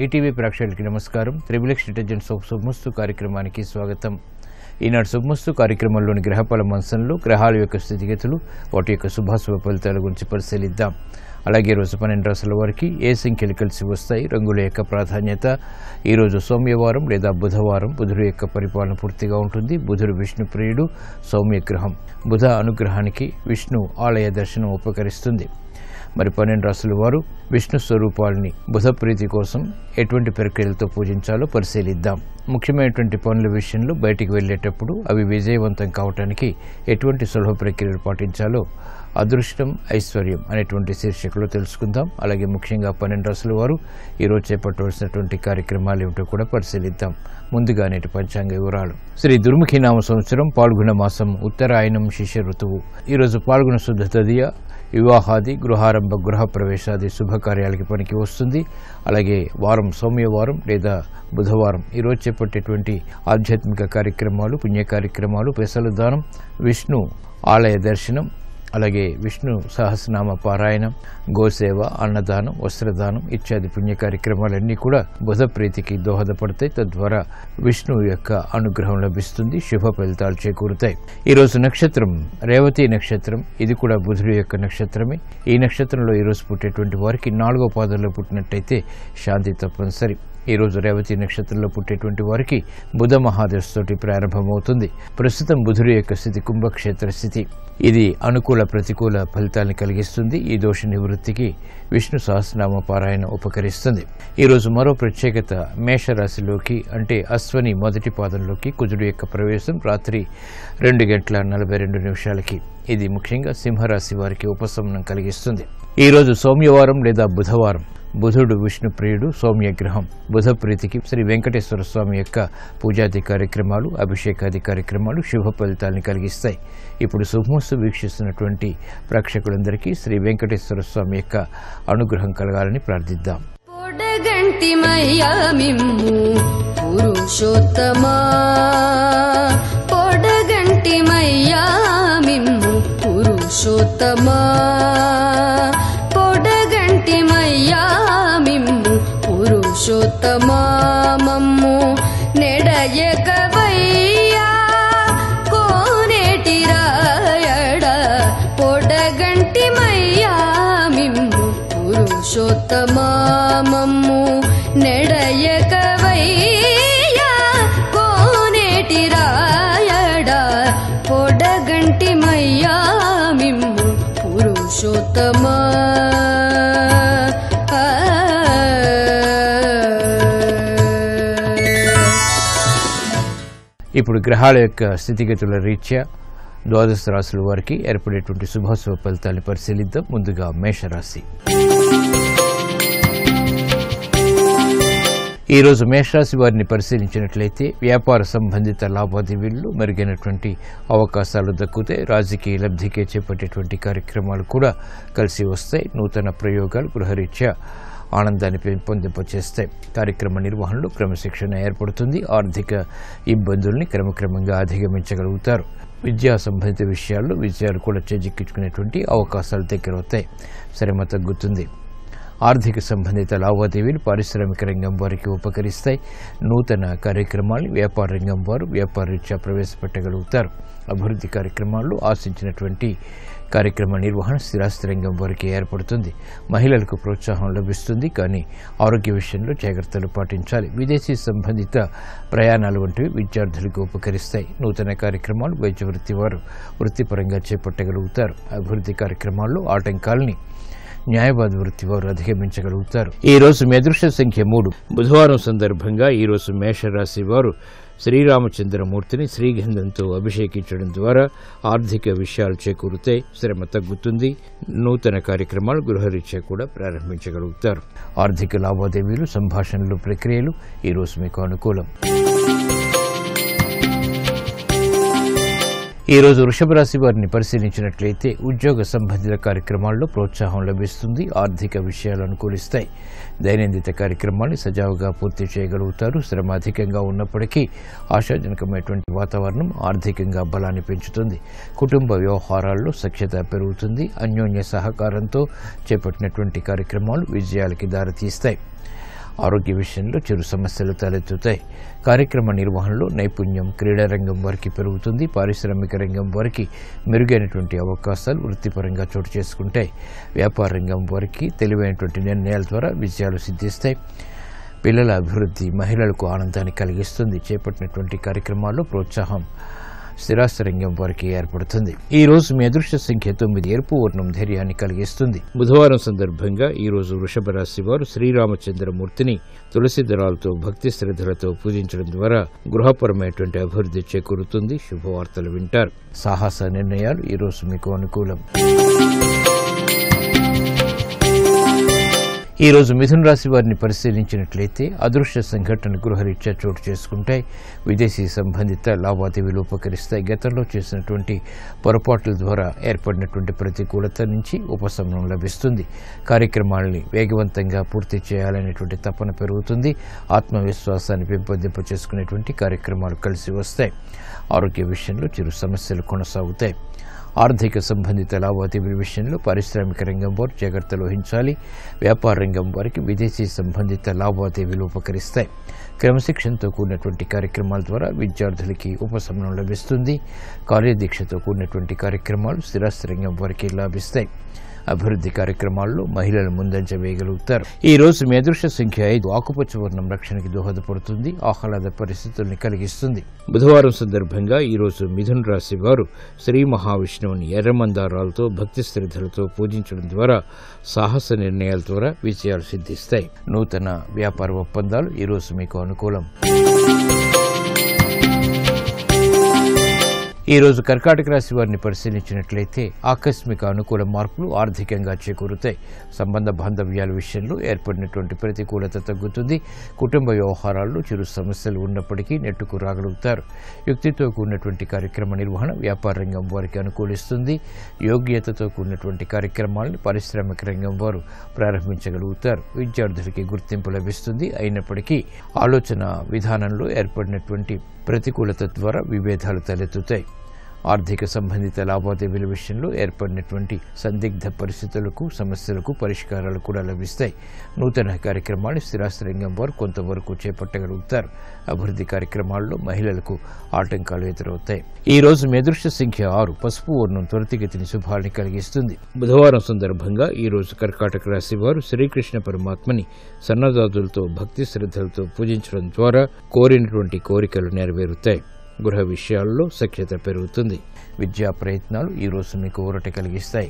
ETV ప్రేక్షకులకి నమస్కారం. Triplex detergent soap శుభమస్తు కార్యక్రమానికి స్వాగతం. ఈనాడు శుభమస్తు కార్యక్రమంలోని గ్రహఫల మంచంలో గ్రహాల యొక్క స్థితిగతులు, వాటి యొక్క శుభాశుభ ఫలితాల గురించి పరిశీలిద్దాం. అలాగే రోజు 12 రాశుల వారికి ఏ సంఖ్యలు కలిసి వస్తాయి, రంగుల యొక్క ప్రాధాన్యత. ఈరోజు సోమవారం లేదా బుధవారం. బుధుడు యొక్క పరిపాలన పూర్తిగా ఉంటుంది. బుధుడు విష్ణు ప్రియుడు, సౌమ్య గ్రహం. బుధ అనుగ్రహానికి విష్ణు ఆలయ దర్శనం ఉపకరిస్తుంది. మరి 12 రాశుల వారు విష్ణు స్వరూపాలని బుధ ప్రీతి కోసం ఎటువంటి ప్రక్రియలతో పూజించాలో పరిశీలిద్దాం. ముఖ్యమైనటువంటి పనుల విషయంలో బయటికి వెళ్ళేటప్పుడు అవి విజయవంతం కావడానికి ఎటువంటి సులభ ప్రక్రియలు పాటించాలో అదృష్టం ఐశ్వర్యం అనేటువంటి శీర్షికలో తెలుసుకుందాం. అలాగే ముఖ్యంగా 12 రాశుల వారు ఈరోజు చేపట్టవలసినటువంటి కార్యక్రమాలు ఏమిటో కూడా పరిశీలిద్దాం. ముందుగా నేటి పంచాంగ వివరాలు. శ్రీ దుర్ముఖి నామ సంవత్సరం పాల్గొన మాసం ఉత్తరాయణం శిష్య ఋతువు. ఈరోజు పాల్గొన శుద్ధ తదియ, వివాహాది, గృహారంభ, గృహ ప్రవేశాది శుభకార్యాలకి పనికి వస్తుంది. అలాగే వారం సోమవారం లేదా బుధవారం. ఈరోజు చేపట్టేటువంటి ఆధ్యాత్మిక కార్యక్రమాలు, పుణ్య కార్యక్రమాలు, పెసలు దానం, విష్ణు ఆలయ దర్శనం, అలాగే విష్ణు సహస్రనామ పారాయణం, గోసేవ, అన్నదానం, వస్త్రదానం ఇత్యాది పుణ్య కార్యక్రమాలన్నీ కూడా బుధ ప్రీతికి దోహదపడతాయి. తద్వారా విష్ణువు యొక్క అనుగ్రహం లభిస్తుంది, శుభ ఫలితాలు చేకూరుతాయి. ఈరోజు నక్షత్రం రేవతి నక్షత్రం. ఇది కూడా బుధుడి యొక్క నక్షత్రమే. ఈ నక్షత్రంలో ఈరోజు పుట్టేటువంటి వారికి 4వ పాదంలో పుట్టినట్టయితే శాంతి తప్పనిసరి. ఈరోజు రేవతి నక్షత్రంలో పుట్టేటువంటి వారికి బుధ మహాదశతోటి ప్రారంభమవుతుంది. ప్రస్తుతం బుధుడి యొక్క స్థితి కుంభక్షేత్ర స్థితి. ఇది అనుకూల ప్రతికూల ఫలితాలను కలిగిస్తుంది. ఈ దోష నివృత్తికి విష్ణు సహస్రనామ పారాయణ ఉపకరిస్తుంది. ఈరోజు మరో ప్రత్యేకత, మేషరాశిలోకి అంటే అశ్వని మొదటి పాదంలోకి కుజుడు యొక్క ప్రవేశం రాత్రి 2:42 ఇది ముఖ్యంగా సింహరాశి వారికి ఉపశమనం కలిగిస్తుంది. ఈరోజు సోమవారం లేదా బుధవారం. బుధుడు విష్ణు ప్రియుడు, సౌమ్య గ్రహం. బుధ ప్రీతికి శ్రీ వెంకటేశ్వర స్వామి యొక్క పూజాది కార్యక్రమాలు, అభిషేకాది కార్యక్రమాలు శుభ ఫలితాలను కలిగిస్తాయి. ఇప్పుడు శుభమస్తు వీక్షిస్తున్నటువంటి ప్రేక్షకులందరికీ శ్రీ వెంకటేశ్వర స్వామి యొక్క అనుగ్రహం కలగాలని ప్రార్థిద్దాం. పురుషోత్తమా మమ్ము నెడయకవయ్యా కోనేటి రాయడ పొడగంటి మయ్యా మిమ్ము పురుషోత్తమా మమ్ము నెడయకవయ్యా కోనేటి రాయడ పొడగంటి మయ్యా మిమ్ము పురుషోత్తమా. ఇప్పుడు గ్రహాల యొక్క స్థితిగతుల రీత్యా ద్వాదశ రాశుల వారికి ఏర్పడేటువంటి శుభాశుభ ఫలితాలను పరిశీలిద్దాం. ముందుగా మేషరాశి. ఈరోజు మేషరాశి వారిని పరిశీలించినట్లయితే వ్యాపార సంబంధిత లావాదేవీల్లో మెరుగైనటువంటి అవకాశాలు దక్కుతాయి. రాజకీయ లబ్ధికే చేపట్టేటువంటి కార్యక్రమాలు కూడా కలిసి వస్తాయి. నూతన ప్రయోగాలు గృహరీత్యా ఆనందాన్ని పెంపొందింపచేస్తాయి. కార్యక్రమ నిర్వహణలో క్రమశిక్షణ ఏర్పడుతుంది. ఆర్థిక ఇబ్బందుల్ని క్రమక్రమంగా అధిగమించగలుగుతారు. విద్యా సంబంధిత విషయాల్లో విజయాలు కూడా చేజిక్కించుకునేటువంటి అవకాశాలు దగ్గరవుతాయి. శ్రమ తగ్గుతుంది. ఆర్థిక సంబంధిత లావాదేవీలు పారిశ్రామిక రంగం వారికి ఉపకరిస్తాయి. నూతన కార్యక్రమాలు వ్యాపార రంగం వారు వ్యాపార రీత్యా ప్రవేశపెట్టగలుగుతారు. అభివృద్ధి కార్యక్రమాల్లో ఆశించినటువంటి కార్యక్రమ నిర్వహణ స్థిరాస్తి రంగం వారికి ఏర్పడుతుంది. మహిళలకు ప్రోత్సాహం లభిస్తుంది, కానీ ఆరోగ్య విషయంలో జాగ్రత్తలు పాటించాలి. విదేశీ సంబంధిత ప్రయాణాలు వంటివి విద్యార్థులకు ఉపకరిస్తాయి. నూతన కార్యక్రమాలు వైద్య వృత్తి వారు వృత్తిపరంగా చేపట్టగలుగుతారు. అభివృద్ధి కార్యక్రమాల్లో ఆటంకాలని న్యాయవాద వృత్తి వారు అధిగమించగలుగుతారు. ఈ రోజు మీ అదృష్ట సంఖ్య 3. బుధవారం సందర్భంగా ఈరోజు మేషరాశి వారు శ్రీరామచంద్రమూర్తిని శ్రీగంధంతో అభిషేకించడం ద్వారా ఆర్థిక విషయాలు చేకూరుతాయి. శ్రమ తగ్గుతుంది. నూతన కార్యక్రమాలు గృహరీత్యా కూడా ప్రారంభించగలుగుతారు. ఆర్థిక లావాదేవీలు, సంభాషణలు, ప్రక్రియలు ఈరోజు మీకు అనుకూలం. ఈరోజు వృషభ రాశి వారిని పరిశీలించినట్లయితే ఉద్యోగ సంబంధిత కార్యక్రమాల్లో ప్రోత్సాహం లభిస్తుంది. ఆర్థిక విషయాలు అనుకూలిస్తాయి. దైనందిన కార్యక్రమాన్ని సజావుగా పూర్తి చేయగలుగుతారు. శ్రమ అధికంగా ఉన్నప్పటికీ ఆశాజనకమైనటువంటి వాతావరణం ఆర్థికంగా బలాన్ని పెంచుతుంది. కుటుంబ వ్యవహారాల్లో సఖ్యత పెరుగుతుంది. అన్యోన్య సహకారంతో చేపట్టినటువంటి కార్యక్రమాలు విజయాలకి దారితీస్తాయి. ఆరోగ్య విషయంలో చిరు సమస్యలు తలెత్తుతాయి. కార్యక్రమ నిర్వహణలో నైపుణ్యం క్రీడారంగం వారికి పెరుగుతుంది. పారిశ్రామిక రంగం వారికి మెరుగైనటువంటి అవకాశాలు వృత్తిపరంగా చోటు చేసుకుంటాయి. వ్యాపార రంగం వారికి తెలివైనటువంటి నిర్ణయాల ద్వారా విజయాలు సిద్ధిస్తాయి. పిల్లల అభివృద్ధి మహిళలకు ఆనందాన్ని కలిగిస్తుంది. చేపట్టినటువంటి కార్యక్రమాల్లో ప్రోత్సాహం స్థిరాస్తి రంగం వారికి ఏర్పడుతుంది. ఈ రోజు మీ అదృష్ట సంఖ్య 9. ఎరుపు వర్ణం ధైర్యాన్ని కలిగిస్తుంది. బుధవారం సందర్భంగా ఈ రోజు వృషభ రాశి వారు శ్రీరామచంద్రమూర్తిని తులసి దళాలతో భక్తి శ్రద్ధలతో పూజించడం ద్వారా గృహపరమైనటువంటి అభివృద్ధి చేకూరుతుంది. శుభవార్తలు వింటారు. సాహస నిర్ణయాలు ఈ రోజు మీకు అనుకూలం. ఈ రోజు మిథున రాశి వారిని పరిశీలించినట్లయితే అదృశ్య సంఘటన గృహరీత్యా చోటు చేసుకుంటాయి. విదేశీ సంబంధిత లావాదేవీలు ఉపకరిస్తాయి. గతంలో చేసినటువంటి పొరపాట్ల ద్వారా ఏర్పడినటువంటి ప్రతికూలత నుంచి ఉపశమనం లభిస్తుంది. కార్యక్రమాలని వేగవంతంగా పూర్తి చేయాలనేటువంటి తపన పెరుగుతుంది. ఆత్మవిశ్వాసాన్ని పెంపొందింప చేసుకునేటువంటి కార్యక్రమాలు కలిసి వస్తాయి. ఆరోగ్య విషయంలో చిరు సమస్యలు కొనసాగుతాయి. ఆర్థిక సంబంధిత లావాదేవీల విషయంలో పారిశ్రామిక రంగం వారు జాగ్రత్తలు వహించాలి. వ్యాపార రంగం వారికి విదేశీ సంబంధిత లావాదేవీలు ఉపకరిస్తాయి. క్రమశిక్షణతో కూడినటువంటి కార్యక్రమాల ద్వారా విద్యార్థులకి ఉపశమనం లభిస్తుంది. కార్యదీక్షతో కూడినటువంటి కార్యక్రమాలు స్థిరాస్తి రంగం వారికి లాభిస్తాయి. అభివృద్ధి కార్యక్రమాల్లో మహిళలు ముందంజ వేయగలుగుతారు. ఈ రోజు మీ అదృష్ట సంఖ్య 5. ఆకుపచ్చ వర్ణం రక్షణకి దోహదపడుతుంది. ఆహ్లాద పరిస్థితుల్ని కలిగిస్తుంది. బుధవారం సందర్భంగా ఈ రోజు మిథున రాశి వారు శ్రీ మహావిష్ణువుని ఎర్రమందారాలతో భక్తి శ్రద్ధలతో పూజించడం ద్వారా సాహస నిర్ణయాల ద్వారా విజయాలు సిద్ధిస్తాయి. నూతన వ్యాపార ఒప్పందాలు ఈ రోజు మీకు అనుకూలం. ఈ రోజు కర్కాటక రాశి వారిని పరిశీలించినట్లయితే ఆకస్మిక అనుకూల మార్పులు ఆర్థికంగా చేకూరుతాయి. సంబంధ బాంధవ్యాల విషయంలో ఏర్పడినటువంటి ప్రతికూలత తగ్గుతుంది. కుటుంబ వ్యవహారాల్లో చిరు సమస్యలు ఉన్నప్పటికీ నెట్టుకు రాగలుగుతారు. యుక్తితో కూడినటువంటి కార్యక్రమ నిర్వహణ వ్యాపార రంగం వారికి అనుకూలిస్తుంది. యోగ్యతతో కూడినటువంటి కార్యక్రమాలను పారిశ్రామిక రంగం వారు ప్రారంభించగలుగుతారు. విద్యార్థులకి గుర్తింపు లభిస్తుంది. అయినప్పటికీ ఆలోచన విధానంలో ఏర్పడినటువంటి ప్రతికూలత ద్వారా విభేదాలు తలెత్తుతాయి. ఆర్థిక సంబంధిత లావాదేవీల విషయంలో ఏర్పడినటువంటి సందిగ్ధ పరిస్థితులకు సమస్యలకు పరిష్కారాలు కూడా లభిస్తాయి. నూతన కార్యక్రమాలు స్థిరాస్తి రంగం వారు కొంతవరకు చేపట్టగలుగుతారు. అభివృద్ధి కార్యక్రమాల్లో మహిళలకు ఆటంకాలు ఎదురవుతాయి. ఈ రోజు మీ అదృష్ట సంఖ్య 6. పసుపు వర్ణం త్వరితగతిని శుభాన్ని కలిగిస్తుంది. బుధవారం సందర్భంగా ఈ రోజు కర్కాటక రాశి వారు శ్రీకృష్ణ పరమాత్మని సన్నజాజులతో భక్తి శ్రద్ధలతో పూజించడం ద్వారా కోరినటువంటి కోరికలు నెరవేరుతాయి. గృహ విషయాల్లో సఖ్యత పెరుగుతుంది. విద్యా ప్రయత్నాలు ఈ రోజు మీకు ఊరట కలిగిస్తాయి.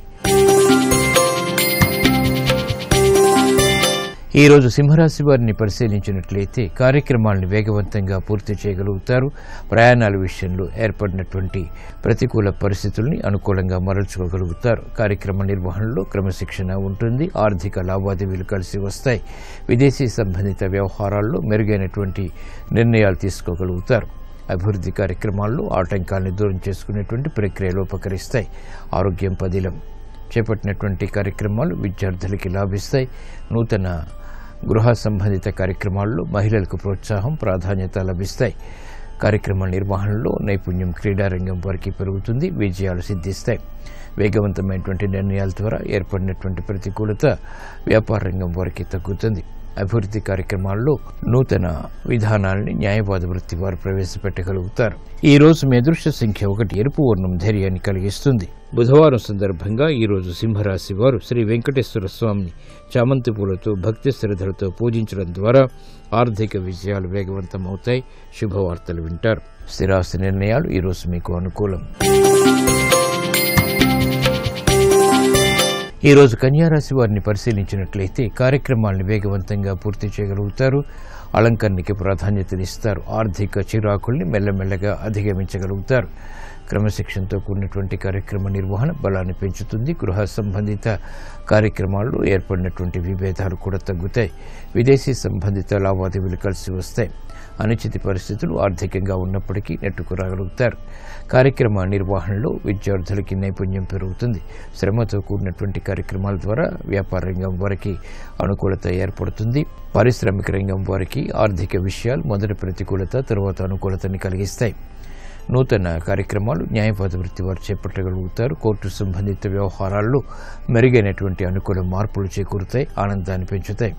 ఈ రోజు సింహరాశి వారిని పరిశీలించినట్లయితే కార్యక్రమాలను వేగవంతంగా పూర్తి చేయగలుగుతారు. ప్రయాణాల విషయంలో ఏర్పడినటువంటి ప్రతికూల పరిస్థితుల్ని అనుకూలంగా మరల్చుకోగలుగుతారు. కార్యక్రమ నిర్వహణలో క్రమశిక్షణ ఉంటుంది. ఆర్థిక లావాదేవీలు కలిసి వస్తాయి. విదేశీ సంబంధిత వ్యవహారాల్లో మెరుగైనటువంటి నిర్ణయాలు తీసుకోగలుగుతారు. అభివృద్ధి కార్యక్రమాల్లో ఆటంకాలను దూరం చేసుకునేటువంటి ప్రక్రియలు ఉపకరిస్తాయి. ఆరోగ్యం పదిలం. చేపట్టినటువంటి కార్యక్రమాలు విద్యార్థులకి లాభిస్తాయి. నూతన గృహ సంబంధిత కార్యక్రమాల్లో మహిళలకు ప్రోత్సాహం ప్రాధాన్యత లభిస్తాయి. కార్యక్రమ నిర్వహణలో నైపుణ్యం క్రీడారంగం వారికి పెరుగుతుంది. విజయాలు సిద్ధిస్తాయి. వేగవంతమైనటువంటి నిర్ణయాల ద్వారా ఏర్పడినటువంటి ప్రతికూలత వ్యాపార రంగం వారికి తగ్గుతుంది. అభివృద్ధి కార్యక్రమాల్లో నూతన విధానాలని న్యాయవాద వృత్తి వారు ప్రవేశపెట్టగలుగుతారు. ఈ రోజు మీ అదృష్ట సంఖ్య 1. ఎరుపు వర్ణం ధైర్యాన్ని కలిగిస్తుంది. బుధవారం సందర్భంగా ఈ రోజు సింహరాశి వారు శ్రీ వెంకటేశ్వర స్వామిని చామంతి పూలతో భక్తి శ్రద్ధలతో పూజించడం ద్వారా ఆర్థిక విజయాలు వేగవంతమవుతాయి. శుభవార్తలు వింటారు. స్థిరాస్తి నిర్ణయాలు ఈ రోజు మీకు అనుకూలం. ఈ రోజు కన్యారాశి వారిని పరిశీలించినట్లయితే కార్యక్రమాలను వేగవంతంగా పూర్తి చేయగలుగుతారు. అలంకరణకి ప్రాధాన్యతనిస్తారు. ఆర్థిక చిరాకుల్ని మెల్లమెల్లగా అధిగమించగలుగుతారు. క్రమశిక్షణతో కూడినటువంటి కార్యక్రమ నిర్వహణ బలాన్ని పెంచుతుంది. గృహ సంబంధిత కార్యక్రమాల్లో ఏర్పడినటువంటి విభేదాలు కూడా తగ్గుతాయి. విదేశీ సంబంధిత లావాదేవీలు కలిసి వస్తాయి. అనిశ్చిత పరిస్థితులు ఆర్థికంగా ఉన్నప్పటికీ నెట్టుకు రాగలుగుతారు. కార్యక్రమ నిర్వహణలో విద్యార్థులకి నైపుణ్యం పెరుగుతుంది. శ్రమతో కూడినటువంటి కార్యక్రమాల ద్వారా వ్యాపార రంగం వారికి అనుకూలత ఏర్పడుతుంది. పారిశ్రామిక రంగం వారికి ఆర్థిక విషయాలు మొదటి ప్రతికూలత తరువాత అనుకూలతని కలిగిస్తాయి. నూతన కార్యక్రమాలు న్యాయవాద వృత్తి వారు చేపట్టగలుగుతారు. కోర్టు సంబంధిత వ్యవహారాల్లో మెరుగైనటువంటి అనుకూల మార్పులు చేకూరుతాయి. ఆనందాన్ని పెంచుతాయి.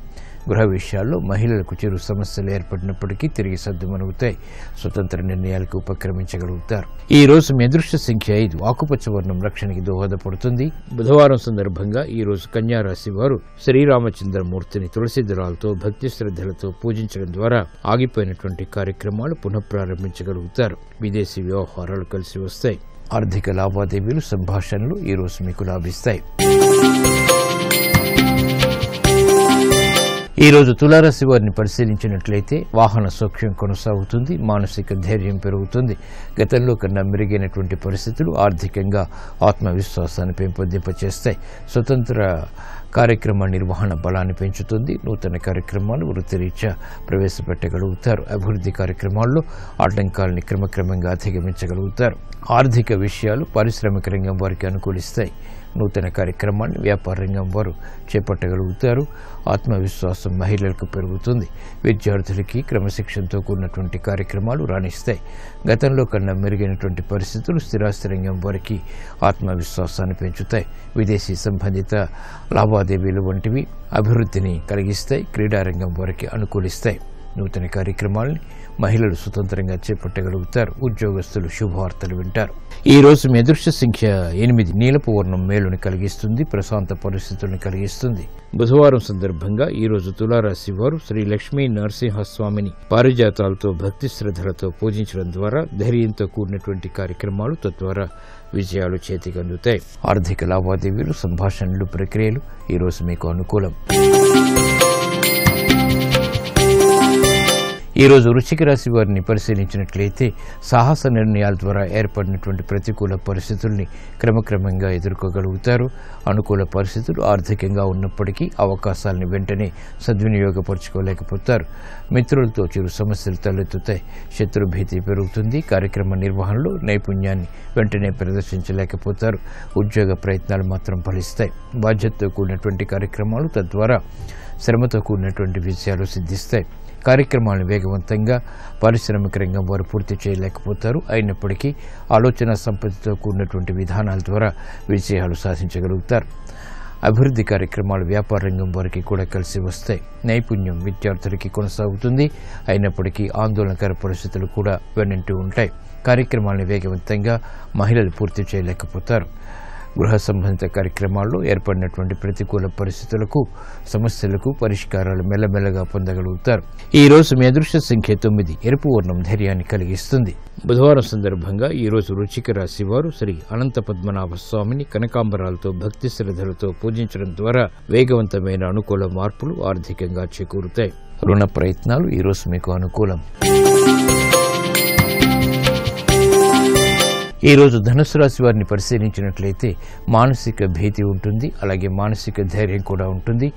గృహ విషయాల్లో మహిళలకు చిరు సమస్యలు ఏర్పడినప్పటికీ తిరిగి సర్దుమణుగుతాయి. స్వతంత్ర నిర్ణయాలకు ఉపక్రమించగలుగుతారు. ఈ రోజు మీ అదృష్ట సంఖ్య 5. ఆకుపచ్చ వర్ణం రక్షణకి దోహదపడుతుంది. బుధవారం సందర్భంగా ఈ రోజు కన్యా రాశి వారు శ్రీరామచంద్రమూర్తిని తులసి దళాలతో భక్తి శ్రద్ధలతో పూజించడం ద్వారా ఆగిపోయినటువంటి కార్యక్రమాలు పునఃప్రారంభించగలుగుతారు. విదేశీ వ్యవహారాలు కలిసి వస్తాయి. ఆర్థిక లావాదేవీలు సంభాషణలు ఈ రోజు మీకు లాభిస్తాయి. ఈ రోజు తులారాశి వారిని పరిశీలించినట్లయితే వాహన సౌఖ్యం కొనసాగుతుంది. మానసిక ధైర్యం పెరుగుతుంది. గతంలో కన్నా మెరుగైనటువంటి పరిస్థితులు ఆర్థికంగా ఆత్మవిశ్వాసాన్ని పెంపొందింపచేస్తాయి. స్వతంత్ర కార్యక్రమ నిర్వహణ బలాన్ని పెంచుతుంది. నూతన కార్యక్రమాలు వృత్తిరీత్యా ప్రవేశపెట్టగలుగుతారు. అభివృద్ధి కార్యక్రమాల్లో ఆటంకాలని క్రమక్రమంగా అధిగమించగలుగుతారు. ఆర్థిక విషయాలు పారిశ్రామిక రంగం వారికి అనుకూలిస్తాయి. నూతన కార్యక్రమాన్ని వ్యాపార రంగం వారు చేపట్టగలుగుతారు. ఆత్మవిశ్వాసం మహిళలకు పెరుగుతుంది. విద్యార్థులకి క్రమశిక్షణతో కూడినటువంటి కార్యక్రమాలు రాణిస్తాయి. గతంలో కన్నా మెరుగైనటువంటి పరిస్థితులు స్థిరాస్తి రంగం వారికి ఆత్మవిశ్వాసాన్ని పెంచుతాయి. విదేశీ సంబంధిత లావాదేవీలు వంటివి అభివృద్ధిని కలిగిస్తాయి. క్రీడారంగం వారికి అనుకూలిస్తాయి. నూతన కార్యక్రమాలని మహిళలు స్వతంత్రంగా చేపట్టగలుగుతారు. ఉద్యోగస్తులు శుభవార్తలు వింటారు. ఈ రోజు మీ అదృష్ట సంఖ్య 8. నీలపు వర్ణం మేలుని కలిగిస్తుంది. ప్రశాంత పరిస్థితులను కలిగిస్తుంది. బుధవారం సందర్భంగా ఈ రోజు తులారాశి వారు శ్రీ లక్ష్మీ నరసింహస్వామిని పారిజాతాలతో భక్తి శ్రద్ధలతో పూజించడం ద్వారా ధైర్యంతో కూడినటువంటి కార్యక్రమాలు తద్వారా విజయాలు చేతికి అందుతాయి. ఆర్థిక లావాదేవీలు సంభాషణలు ప్రక్రియలు ఈ రోజు మీకు అనుకూలం. ఈ రోజు వృశ్చిక రాశి వారిని పరిశీలించినట్లయితే సాహస నిర్ణయాల ద్వారా ఏర్పడినటువంటి ప్రతికూల పరిస్థితుల్ని క్రమక్రమంగా ఎదుర్కోగలుగుతారు. అనుకూల పరిస్థితులు ఆర్థికంగా ఉన్నప్పటికీ అవకాశాలను వెంటనే సద్వినియోగపరచుకోలేకపోతారు. మిత్రులతో చిరు సమస్యలు తలెత్తుతాయి. శత్రుభీతి పెరుగుతుంది. కార్యక్రమ నిర్వహణలో నైపుణ్యాన్ని వెంటనే ప్రదర్శించలేకపోతారు. ఉద్యోగ ప్రయత్నాలు మాత్రం ఫలిస్తాయి. బాధ్యతతో కూడినటువంటి కార్యక్రమాలు తద్వారా శ్రమతో కూడినటువంటి విజయాలు సిద్ధిస్తాయి. కార్యక్రమాలను వేగవంతంగా పారిశ్రామిక రంగం వారు పూర్తి చేయలేకపోతారు. అయినప్పటికీ ఆలోచన సంపత్తితో కూడినటువంటి విధానాల ద్వారా విజయాలు సాధించగలుగుతారు. అభివృద్ధి కార్యక్రమాలు వ్యాపార రంగం వారికి కూడా కలిసి వస్తాయి. నైపుణ్యం విద్యార్థులకి కొనసాగుతుంది. అయినప్పటికీ ఆందోళనకర పరిస్థితులు కూడా వెన్నంటూ ఉంటాయి. కార్యక్రమాలను వేగవంతంగా మహిళలు పూర్తి చేయలేకపోతారు. గృహ సంబంధిత కార్యక్రమాల్లో ఏర్పడినటువంటి ప్రతికూల పరిస్థితులకు సమస్యలకు పరిష్కారాలు మెల్లమెల్లగా పొందగలుగుతారు. ఈ రోజు మీ అదృష్ట సంఖ్య 9. ఎరుపు వర్ణం ధైర్యాన్ని కలిగిస్తుంది. బుధవారం సందర్భంగా ఈ రోజు వృశ్చిక రాశి వారు శ్రీ అనంత పద్మనాభ స్వామిని కనకాంబరాలతో భక్తి శ్రద్ధలతో పూజించడం ద్వారా వేగవంతమైన అనుకూల మార్పులు ఆర్థికంగా చేకూరుతాయి. రుణ ప్రయత్నాలు ఈ రోజు మీకు అనుకూలం. ఈ రోజు ధనుస్సు రాశి వారిని పరిశీలించినట్లయితే మానసిక భీతి ఉంటుంది. అలాగే మానసిక ధైర్యం కూడా ఉంటుంది.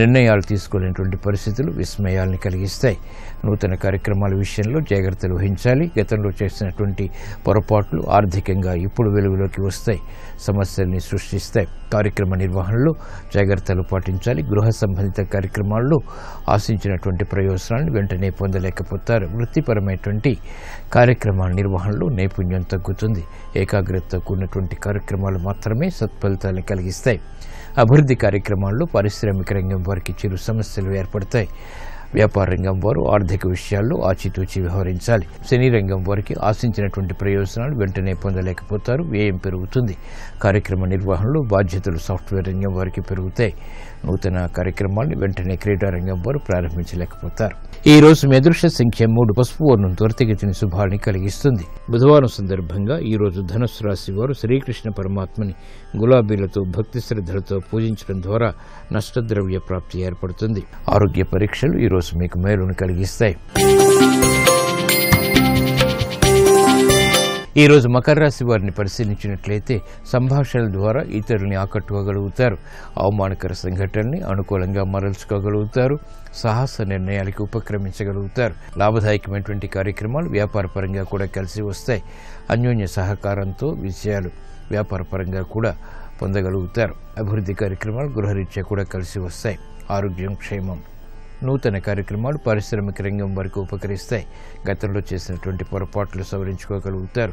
నిర్ణయాలు తీసుకోలేనటువంటి పరిస్థితులు విస్మయాల్ని కలిగిస్తాయి. నూతన కార్యక్రమాల విషయంలో జాగ్రత్తలు వహించాలి. గతంలో చేసినటువంటి పొరపాట్లు ఆర్థికంగా ఇప్పుడు వెలుగులోకి వస్తాయి. సమస్యల్ని సృష్టిస్తాయి. కార్యక్రమ నిర్వహణలో జాగ్రత్తలు పాటించాలి. గృహ సంబంధిత కార్యక్రమాల్లో ఆశించినటువంటి ప్రయోజనాలను వెంటనే పొందలేకపోతారు. వృత్తిపరమైనటువంటి కార్యక్రమాల నిర్వహణలో నైపుణ్యం తగ్గుతుంది. ఏకాగ్రతతో కూడినటువంటి కార్యక్రమాలు మాత్రమే సత్ఫలితాలను కలిగిస్తాయి. అభివృద్ధి కార్యక్రమాల్లో పారిశ్రామిక రంగం వారికి చిరు సమస్యలు ఏర్పడతాయి. వ్యాపార రంగం వారు ఆర్థిక విషయాల్లో ఆచితూచి వ్యవహరించాలి. సినీ రంగం వారికి ఆశించినటువంటి ప్రయోజనాలు వెంటనే పొందలేకపోతారు. వ్యయం పెరుగుతుంది. కార్యక్రమ నిర్వహణలో బాధ్యతలు సాఫ్ట్వేర్ రంగం వారికి పెరుగుతాయి. నూతన కార్యక్రమాలను వెంటనే క్రీడా రంగం వారు ప్రారంభించలేకపోతారు. ఈ రోజు మీ అదృష్ట సంఖ్య 3. పసుపు వర్ణం త్వరితగతిని శుభాన్ని కలిగిస్తుంది. బుధవారం సందర్భంగా ఈ రోజు ధనుస్సు రాశి వారు శ్రీకృష్ణ పరమాత్మని గులాబీలతో భక్తి శ్రద్ధలతో పూజించడం ద్వారా నష్టద్రవ్య ప్రాప్తి ఏర్పడుతుంది. ఆరోగ్య పరీక్షలు ఈ రోజు మీకు మేలును కలిగిస్తాయి. ఈ రోజు మకర రాశి వారిని పరిశీలించినట్లయితే సంభాషణల ద్వారా ఇతరుల్ని ఆకట్టుకోగలుగుతారు. అవమానకర సంఘటనల్ని అనుకూలంగా మరల్చుకోగలుగుతారు. సాహస నిర్ణయాలకు ఉపక్రమించగలుగుతారు. లాభదాయకమైనటువంటి కార్యక్రమాలు వ్యాపార పరంగా కూడా కలిసి వస్తాయి. అన్యోన్య సహకారంతో విజయాలు వ్యాపార పరంగా కూడా పొందగలుగుతారు. అభివృద్ధి కార్యక్రమాలు గృహరీత్యా కూడా కలిసి వస్తాయి. ఆరోగ్యం క్షేమం. నూతన కార్యక్రమాలు పారిశ్రామిక రంగం వరకు ఉపకరిస్తాయి. గతంలో చేసినటువంటి పొరపాట్లు సవరించుకోగలుగుతారు.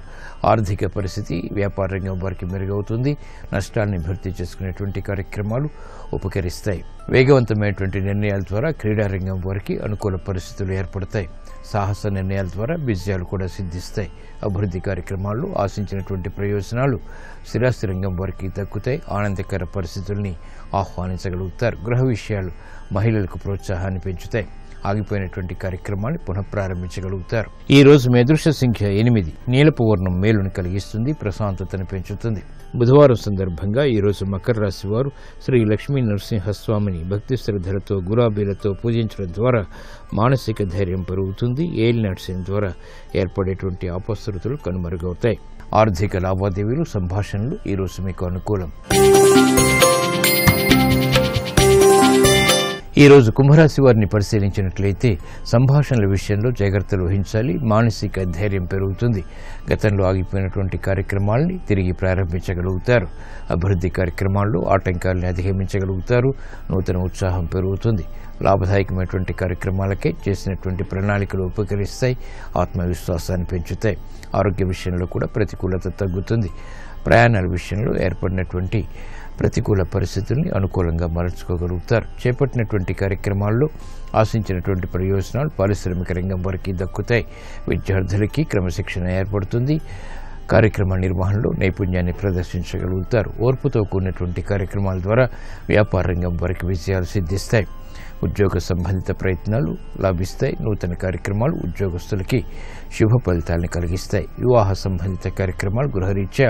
ఆర్థిక పరిస్థితి వ్యాపార రంగం వారికి మెరుగవుతుంది. నష్టాన్ని భర్తీ చేసుకునేటువంటి కార్యక్రమాలు ఉపకరిస్తాయి. వేగవంతమైనటువంటి నిర్ణయాల ద్వారా క్రీడా రంగం వారికి అనుకూల పరిస్థితులు ఏర్పడతాయి. సాహస నిర్ణయాల ద్వారా విజయాలు కూడా సిద్ధిస్తాయి. అభివృద్ధి కార్యక్రమాల్లో ఆశించినటువంటి ప్రయోజనాలు స్థిరాస్తి రంగం వారికి దక్కుతాయి. ఆనందకర పరిస్థితుల్ని ఆహ్వానించగలుగుతారు. గృహ విషయాలు మహిళలకు ప్రోత్సాహాన్ని పెంచుతాయి. ఆగిపోయినటువంటి కార్యక్రమాన్ని పునఃప్రారంభించగలుగుతారు. ఈ రోజు మీ అదృష్ట సంఖ్య 8. నీలపు వర్ణం మేలును కలిగిస్తుంది, ప్రశాంతతను పెంచుతుంది. బుధవారం సందర్భంగా ఈ రోజు మకర రాశి వారు శ్రీ లక్ష్మీ నరసింహస్వామిని భక్తి శ్రద్ధలతో గులాబీలతో పూజించడం ద్వారా మానసిక ధైర్యం పెరుగుతుంది. ఏలినాటి శని ద్వారా ఏర్పడేటువంటి అపశృతులు కనుమరుగవుతాయి. ఆర్థిక లావాదేవీలు సంభాషణలు ఈ రోజు మీకు అనుకూలం. ఈ రోజు కుంభరాశి వారిని పరిశీలించినట్లయితే సంభాషణల విషయంలో జాగ్రత్తలు వహించాలి. మానసిక ధైర్యం పెరుగుతుంది. గతంలో ఆగిపోయినటువంటి కార్యక్రమాలని తిరిగి ప్రారంభించగలుగుతారు. అభివృద్ధి కార్యక్రమాల్లో ఆటంకాలను అధిగమించగలుగుతారు. నూతన ఉత్సాహం పెరుగుతుంది. లాభదాయకమైనటువంటి కార్యక్రమాలకే చేసినటువంటి ప్రణాళికలు ఉపకరిస్తాయి. ఆత్మవిశ్వాసాన్ని పెంచుతాయి. ఆరోగ్య విషయంలో కూడా ప్రతికూలత తగ్గుతుంది. ప్రయాణాల విషయంలో ఏర్పడినటువంటి ప్రతికూల పరిస్థితుల్ని అనుకూలంగా మరల్చుకోగలుగుతారు. చేపట్టినటువంటి కార్యక్రమాల్లో ఆశించినటువంటి ప్రయోజనాలు పారిశ్రామిక రంగం వారికి దక్కుతాయి. విద్యార్థులకి క్రమశిక్షణ ఏర్పడుతుంది. కార్యక్రమ నిర్వహణలో నైపుణ్యాన్ని ప్రదర్శించగలుగుతారు. ఓర్పుతో కూడినటువంటి కార్యక్రమాల ద్వారా వ్యాపార రంగం వారికి విజయాలు సిద్ధిస్తాయి. ఉద్యోగ సంబంధిత ప్రయత్నాలు లాభిస్తాయి. నూతన కార్యక్రమాలు ఉద్యోగస్తులకి శుభ ఫలితాలను కలిగిస్తాయి. వివాహ సంబంధిత కార్యక్రమాలు గృహరీత్యా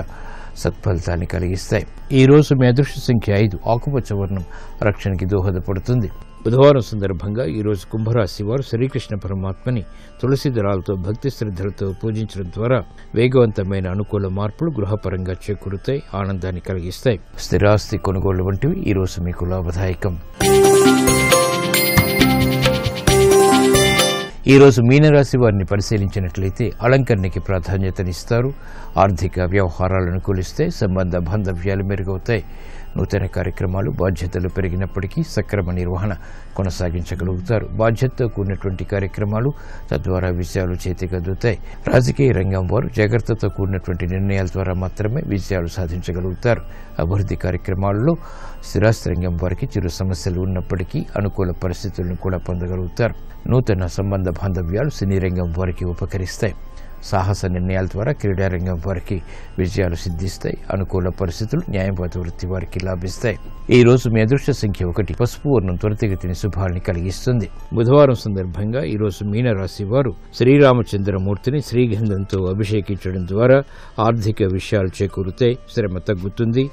సత్ఫలితాన్ని కలిగిస్తాయి. ఈ రోజు మీ అదృష్ట సంఖ్య 5. ఆకుపచ్చ వర్ణం రక్షణకి దోహదపడుతుంది. బుధవారం సందర్భంగా ఈ రోజు కుంభరాశి వారు శ్రీకృష్ణ పరమాత్మని తులసి దళాలతో భక్తి శ్రద్ధలతో పూజించడం ద్వారా వేగవంతమైన అనుకూల మార్పులు గృహపరంగా చేకూరుతాయి. ఆనందాన్ని కలిగిస్తాయి. స్థిరాస్తి కొనుగోళ్లు వంటివి ఈ రోజు మీకు లాభదాయకం. ఈ రోజు మీనరాశి వారిని పరిశీలించినట్లయితే అలంకరణకి ప్రాధాన్యతనిస్తారు. ఆర్థిక వ్యవహారాలు అనుకూలిస్తే సంబంధ బాంధవ్యాలు మెరుగవుతాయి. నూతన కార్యక్రమాలు బాధ్యతలు పెరిగినప్పటికీ సక్రమ నిర్వహణ కొనసాగించగలుగుతారు. బాధ్యతతో కూడినటువంటి కార్యక్రమాలు తద్వారా విజయాలు చేతికద్దుతాయి. రాజకీయ రంగం వారు జాగ్రత్తతో కూడినటువంటి నిర్ణయాల ద్వారా మాత్రమే విజయాలు సాధించగలుగుతారు. అభివృద్ధి కార్యక్రమాల్లో స్థిరాస్తి రంగం వారికి చిరు సమస్యలు ఉన్నప్పటికీ అనుకూల పరిస్థితులను కూడా పొందగలుగుతారు. నూతన సంబంధ బాంధవ్యాలు సినీ రంగం వారికి ఉపకరిస్తాయి. సాహస నిర్ణయాల ద్వారా క్రీడా రంగం వారికి విజయాలు సిద్ధిస్తాయి. అనుకూల పరిస్థితులు న్యాయవాద వృత్తి వారికి లాభిస్తాయి. ఈ రోజు మీ అదృష్ట సంఖ్య 1. పసుపు వర్ణం త్వరితగతిని శుభాల్ని కలిగిస్తుంది. బుధవారం సందర్భంగా ఈ రోజు మీనరాశి వారు శ్రీరామచంద్రమూర్తిని శ్రీగంధంతో అభిషేకించడం ద్వారా ఆర్థిక విషయాలు చేకూరుతాయి. శ్రమ తగ్గుతుంది.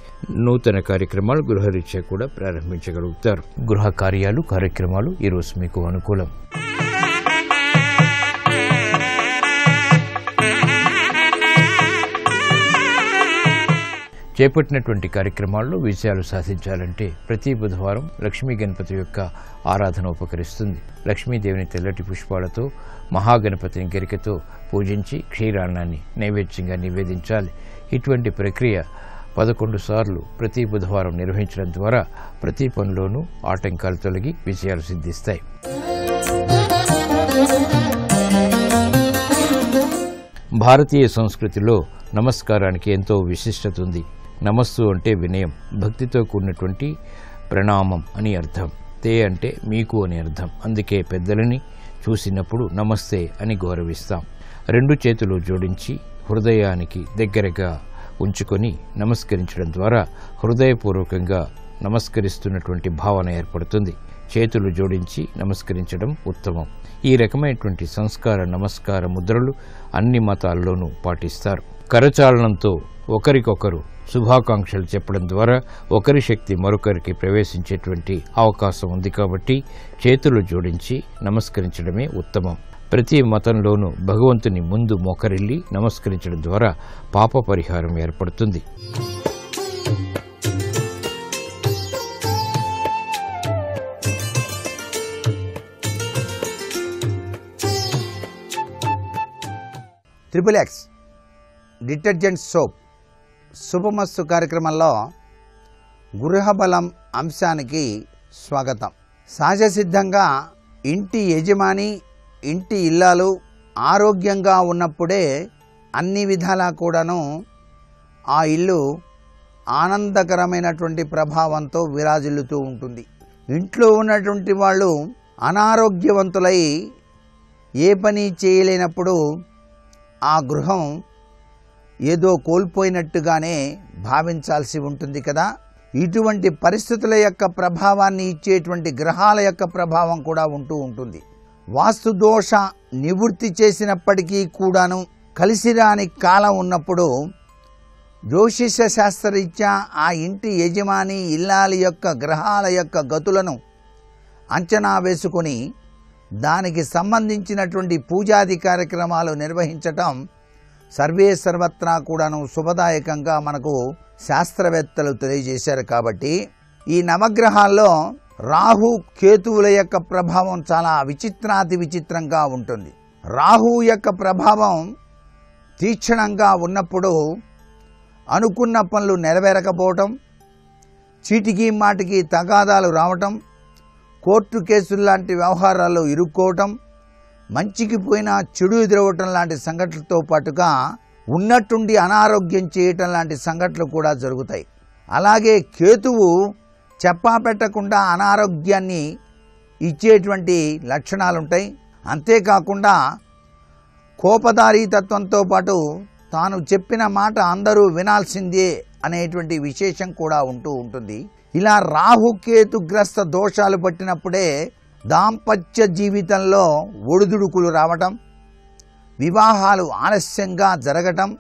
నూతన కార్యక్రమాలు గృహరీత్యా కూడా ప్రారంభించగలుగుతారు. గృహ కార్యాలు కార్యక్రమాలు ఈ రోజు మీకు అనుకూలం. చేపట్టినటువంటి కార్యక్రమాల్లో విజయాలు సాధించాలంటే ప్రతి బుధవారం లక్ష్మీ గణపతి యొక్క ఆరాధన ఉపకరిస్తుంది. లక్ష్మీదేవిని తెల్లటి పుష్పాలతో మహాగణపతిని గరికతో పూజించి క్షీరాన్నాన్ని నైవేద్యంగా నివేదించాలి. ఇటువంటి ప్రక్రియ 11 సార్లు ప్రతి బుధవారం నిర్వహించడం ద్వారా ప్రతి పనిలోనూ ఆటంకాలు తొలగి విజయాలు సిద్ధిస్తాయి. భారతీయ సంస్కృతిలో నమస్కారానికి ఎంతో విశిష్టత ఉంది. నమస్సు అంటే వినయం, భక్తితో కూడినటువంటి ప్రణామం అని అర్థం. తే అంటే మీకు అని అర్థం. అందుకే పెద్దలని చూసినప్పుడు నమస్తే అని గౌరవిస్తాం. 2 చేతులు జోడించి హృదయానికి దగ్గరగా ఉంచుకొని నమస్కరించడం ద్వారా హృదయపూర్వకంగా నమస్కరిస్తున్నటువంటి భావన ఏర్పడుతుంది. చేతులు జోడించి నమస్కరించడం ఉత్తమం. ఈ రకమైనటువంటి సంస్కార నమస్కార ముద్రలు అన్ని మతాల్లోనూ పాటిస్తారు. కరచాలనంతో ఒకరికొకరు శుభాకాంక్షలు చెప్పడం ద్వారా ఒకరి శక్తి మరొకరికి ప్రవేశించేటువంటి అవకాశం ఉంది. కాబట్టి చేతులు జోడించి నమస్కరించడమే ఉత్తమం. ప్రతి మతంలోనూ భగవంతుని ముందు మోకరిల్లి నమస్కరించడం ద్వారా పాప పరిహారం ఏర్పడుతుంది. XXX డిటర్జెంట్ సోప్ శుభమస్తు కార్యక్రమంలో గృహబలం అంశానికి స్వాగతం. సహజ సిద్ధంగా ఇంటి యజమాని, ఇంటి ఇల్లాలు ఆరోగ్యంగా ఉన్నప్పుడే అన్ని విధాలా కూడాను ఆ ఇల్లు ఆనందకరమైనటువంటి ప్రభావంతో విరాజిల్లుతూ ఉంటుంది. ఇంట్లో ఉన్నటువంటి వాళ్ళు అనారోగ్యవంతులై ఏ పని చేయలేనప్పుడు ఆ గృహం ఏదో కోల్పోయినట్టుగానే భావించాల్సి ఉంటుంది కదా. ఇటువంటి పరిస్థితుల యొక్క ప్రభావాన్ని ఇచ్చేటువంటి గ్రహాల యొక్క ప్రభావం కూడా ఉంటూ ఉంటుంది. వాస్తు దోష నివృత్తి చేసినప్పటికీ కూడాను కలిసిరాని కాలం ఉన్నప్పుడు జ్యోతిష శాస్త్రరీత్యా ఆ ఇంటి యజమాని, ఇల్లాలి యొక్క గ్రహాల యొక్క గతులను అంచనా వేసుకొని దానికి సంబంధించినటువంటి పూజాది కార్యక్రమాలు నిర్వహించటం సర్వే సర్వత్రా కూడాను శుభదాయకంగా మనకు శాస్త్రవేత్తలు తెలియజేశారు. కాబట్టి ఈ నవగ్రహాల్లో రాహు కేతువుల యొక్క ప్రభావం చాలా విచిత్రాతి విచిత్రంగా ఉంటుంది. రాహు యొక్క ప్రభావం తీక్షణంగా ఉన్నప్పుడు అనుకున్న పనులు నెరవేరకపోవటం, చీటికి మాటికి తగాదాలు రావటం, కోర్టు కేసులు లాంటి వ్యవహారాల్లో ఇరుక్కోవటం, మంచికి పోయినా చెడు ఎదురవటం లాంటి సంఘటనలతో పాటుగా ఉన్నట్టుండి అనారోగ్యం చేయటం లాంటి సంఘటనలు కూడా జరుగుతాయి. అలాగే కేతువు చెప్పా పెట్టకుండా అనారోగ్యాన్ని ఇచ్చేటువంటి లక్షణాలుంటాయి. అంతేకాకుండా కోపదారీ తత్వంతో పాటు తాను చెప్పిన మాట అందరూ వినాల్సిందే అనేటువంటి విశేషం కూడా ఉంటూ ఉంటుంది. ఇలా రాహుకేతుగ్రస్త దోషాలు పట్టినప్పుడే దాంపత్య జీవితంలో ఒడిదుడుకులు రావటం, వివాహాలు ఆలస్యంగా జరగటం,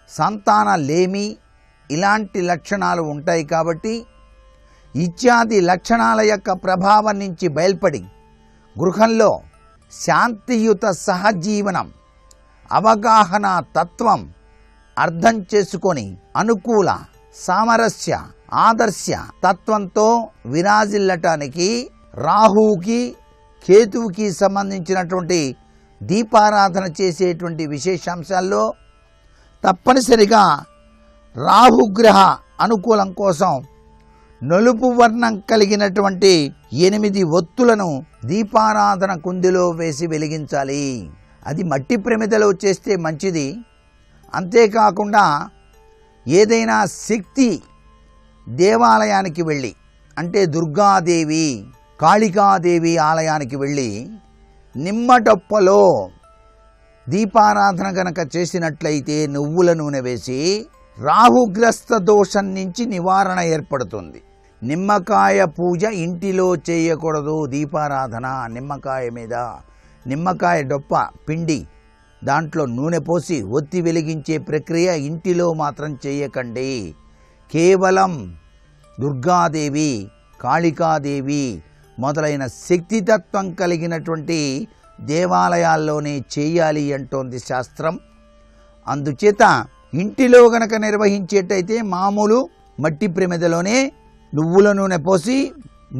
సంతాన లేమి ఇలాంటి లక్షణాలు ఉంటాయి. కాబట్టి ఇత్యాది లక్షణాల యొక్క ప్రభావం నుంచి బయల్పడి గృహంలో శాంతియుత సహజీవనం, అవగాహన తత్వం అర్థం చేసుకొని అనుకూల సామరస్య ఆదర్శ తత్వంతో విరాజిల్లటానికి రాహువుకి కేతువుకి సంబంధించినటువంటి దీపారాధన చేసేటువంటి విశేషాంశాల్లో తప్పనిసరిగా రాహుగ్రహ అనుకూలం కోసం నలుపు వర్ణం కలిగినటువంటి 8 ఒత్తులను దీపారాధన కుందిలో వేసి వెలిగించాలి. అది మట్టి ప్రమిదలో చేస్తే మంచిది. అంతేకాకుండా ఏదైనా శక్తి దేవాలయానికి వెళ్ళి, అంటే దుర్గాదేవి, కాళికాదేవి ఆలయానికి వెళ్ళి నిమ్మటొప్పలో దీపారాధన గనక చేసినట్లయితే నువ్వుల నూనె వేసి రాహుగ్రస్త దోషం నుంచి నివారణ ఏర్పడుతుంది. నిమ్మకాయ పూజ ఇంటిలో చేయకూడదు. దీపారాధన నిమ్మకాయ మీద, నిమ్మకాయ డొప్ప పిండి దాంట్లో నూనె పోసి ఒత్తి వెలిగించే ప్రక్రియ ఇంటిలో మాత్రం చేయకండి. కేవలం దుర్గాదేవి, కాళికాదేవి మొదలైన శక్తితత్వం కలిగినటువంటి దేవాలయాల్లోనే చేయాలి అంటోంది శాస్త్రం. అందుచేత ఇంటిలో గనక నిర్వహించేటైతే మామూలు మట్టి ప్రమిదలోనే నువ్వుల నూనె పోసి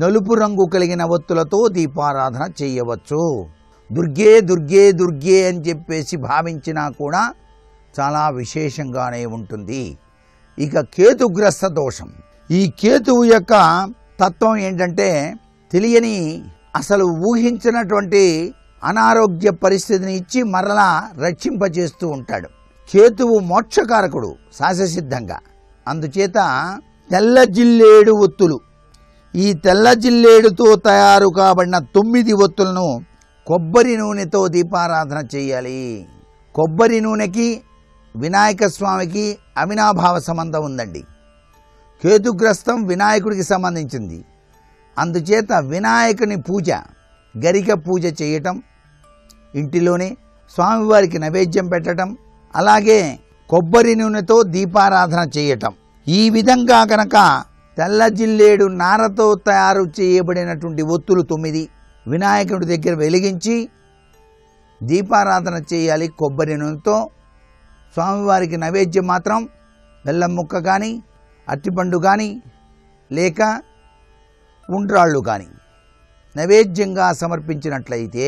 నలుపు రంగు కలిగిన ఒత్తులతో దీపారాధన చేయవచ్చు. దుర్గే దుర్గే దుర్గే అని చెప్పేసి భావించినా కూడా చాలా విశేషంగానే ఉంటుంది. ఇక కేతుగ్రస్త దోషం, ఈ కేతువు యొక్క తత్వం ఏంటంటే తెలియని, అసలు ఊహించినటువంటి అనారోగ్య పరిస్థితిని ఇచ్చి మరలా రక్షింపజేస్తూ ఉంటాడు. కేతువు మోక్షకారకుడు సహజసిద్ధంగా. అందుచేత తెల్ల జిల్లేడు ఒత్తులు, ఈ తెల్ల జిల్లేడుతో తయారు కాబడిన 9 ఒత్తులను కొబ్బరి నూనెతో దీపారాధన చేయాలి. కొబ్బరి నూనెకి వినాయక స్వామికి అవినాభావ సంబంధం ఉందండి. కేతుగ్రస్తం వినాయకుడికి సంబంధించింది. అందుచేత వినాయకుని పూజ, గరిక పూజ చేయటం, ఇంటిలోనే స్వామివారికి నైవేద్యం పెట్టడం, అలాగే కొబ్బరి నూనెతో దీపారాధన చేయటం. ఈ విధంగా కనుక తెల్ల జిల్లేడు నారతో తయారు చేయబడినటువంటి ఒత్తులు 9 వినాయకుడి దగ్గర వెలిగించి దీపారాధన చేయాలి. కొబ్బరి నూనెతో స్వామివారికి నైవేద్యం మాత్రం బెల్లం ముక్క కానీ, అరటిపండు కానీ, లేక ఉండ్రాళ్ళు కానీ నైవేద్యంగా సమర్పించినట్లయితే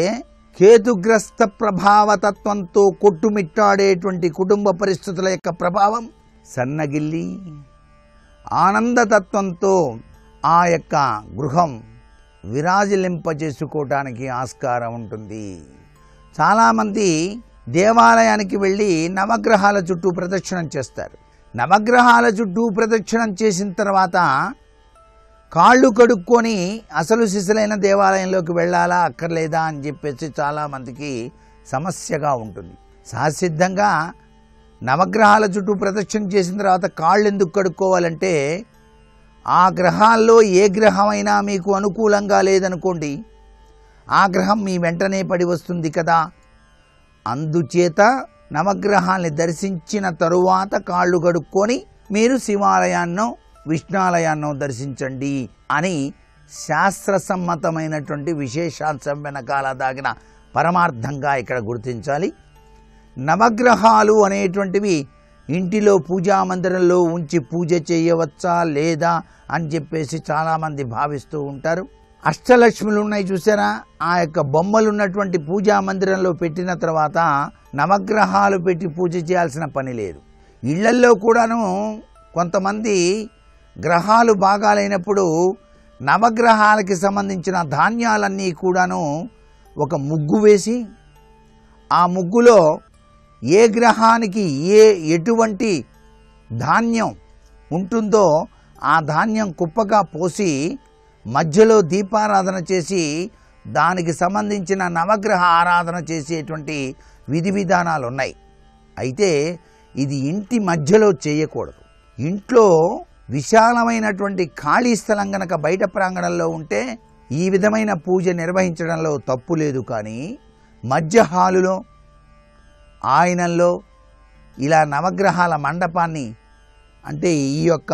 కేతుగ్రస్త ప్రభావతత్వంతో కొట్టుమిట్టాడేటువంటి కుటుంబ పరిస్థితుల యొక్క ప్రభావం సన్నగిల్లి ఆనందతత్వంతో ఆ యొక్క గృహం విరాజిల్లింపజేసుకోవటానికి ఆస్కారం ఉంటుంది. చాలామంది దేవాలయానికి వెళ్ళి నవగ్రహాల చుట్టూ ప్రదక్షిణం చేస్తారు. నవగ్రహాల చుట్టూ ప్రదక్షిణం చేసిన తర్వాత కాళ్ళు కడుక్కొని అసలు సిసలైన దేవాలయంలోకి వెళ్ళాలా అక్కర్లేదా అని చెప్పేసి చాలామందికి సమస్యగా ఉంటుంది. సహసిద్ధంగా నవగ్రహాల చుట్టూ ప్రదక్షిణ చేసిన తర్వాత కాళ్ళు ఎందుకు కడుక్కోవాలంటే, ఆ గ్రహాల్లో ఏ గ్రహమైనా మీకు అనుకూలంగా లేదనుకోండి, ఆ గ్రహం మీ వెంటనే పడి వస్తుంది కదా. అందుచేత నవగ్రహాల్ని దర్శించిన తరువాత కాళ్ళు కడుక్కొని మీరు శివాలయాన్నో విష్ణాలయాన్నో దర్శించండి అని శాస్త్రసమ్మతమైనటువంటి విశేషాంశం వెనకాల దాగిన పరమార్థంగా ఇక్కడ గుర్తించాలి. నవగ్రహాలు అనేటువంటివి ఇంటిలో పూజా మందిరంలో ఉంచి పూజ చేయవచ్చా లేదా అని చెప్పేసి చాలామంది భావిస్తూ ఉంటారు. అష్టలక్ష్ములు ఉన్నాయి చూసారా, ఆ యొక్క బొమ్మలు ఉన్నటువంటి పూజా మందిరంలో పెట్టిన తర్వాత నవగ్రహాలు పెట్టి పూజ చేయాల్సిన పని లేదు. ఇళ్లల్లో కూడాను కొంతమంది గ్రహాలు బాగాలేనప్పుడు నవగ్రహాలకి సంబంధించిన ధాన్యాలన్నీ కూడాను ఒక ముగ్గు వేసి, ఆ ముగ్గులో ఏ గ్రహానికి ఎటువంటి ధాన్యం ఉంటుందో ఆ ధాన్యం కుప్పగా పోసి మధ్యలో దీపారాధన చేసి దానికి సంబంధించిన నవగ్రహ ఆరాధన చేసేటువంటి విధి విధానాలు ఉన్నాయి. అయితే ఇది ఇంటి మధ్యలో చేయకూడదు. ఇంట్లో విశాలమైనటువంటి ఖాళీ స్థలం గనక బయట ప్రాంగణంలో ఉంటే ఈ విధమైన పూజ నిర్వహించడంలో తప్పు లేదు. కానీ మధ్య హాలులో, ఆయనంలో ఇలా నవగ్రహాల మండపాన్ని, అంటే ఈ యొక్క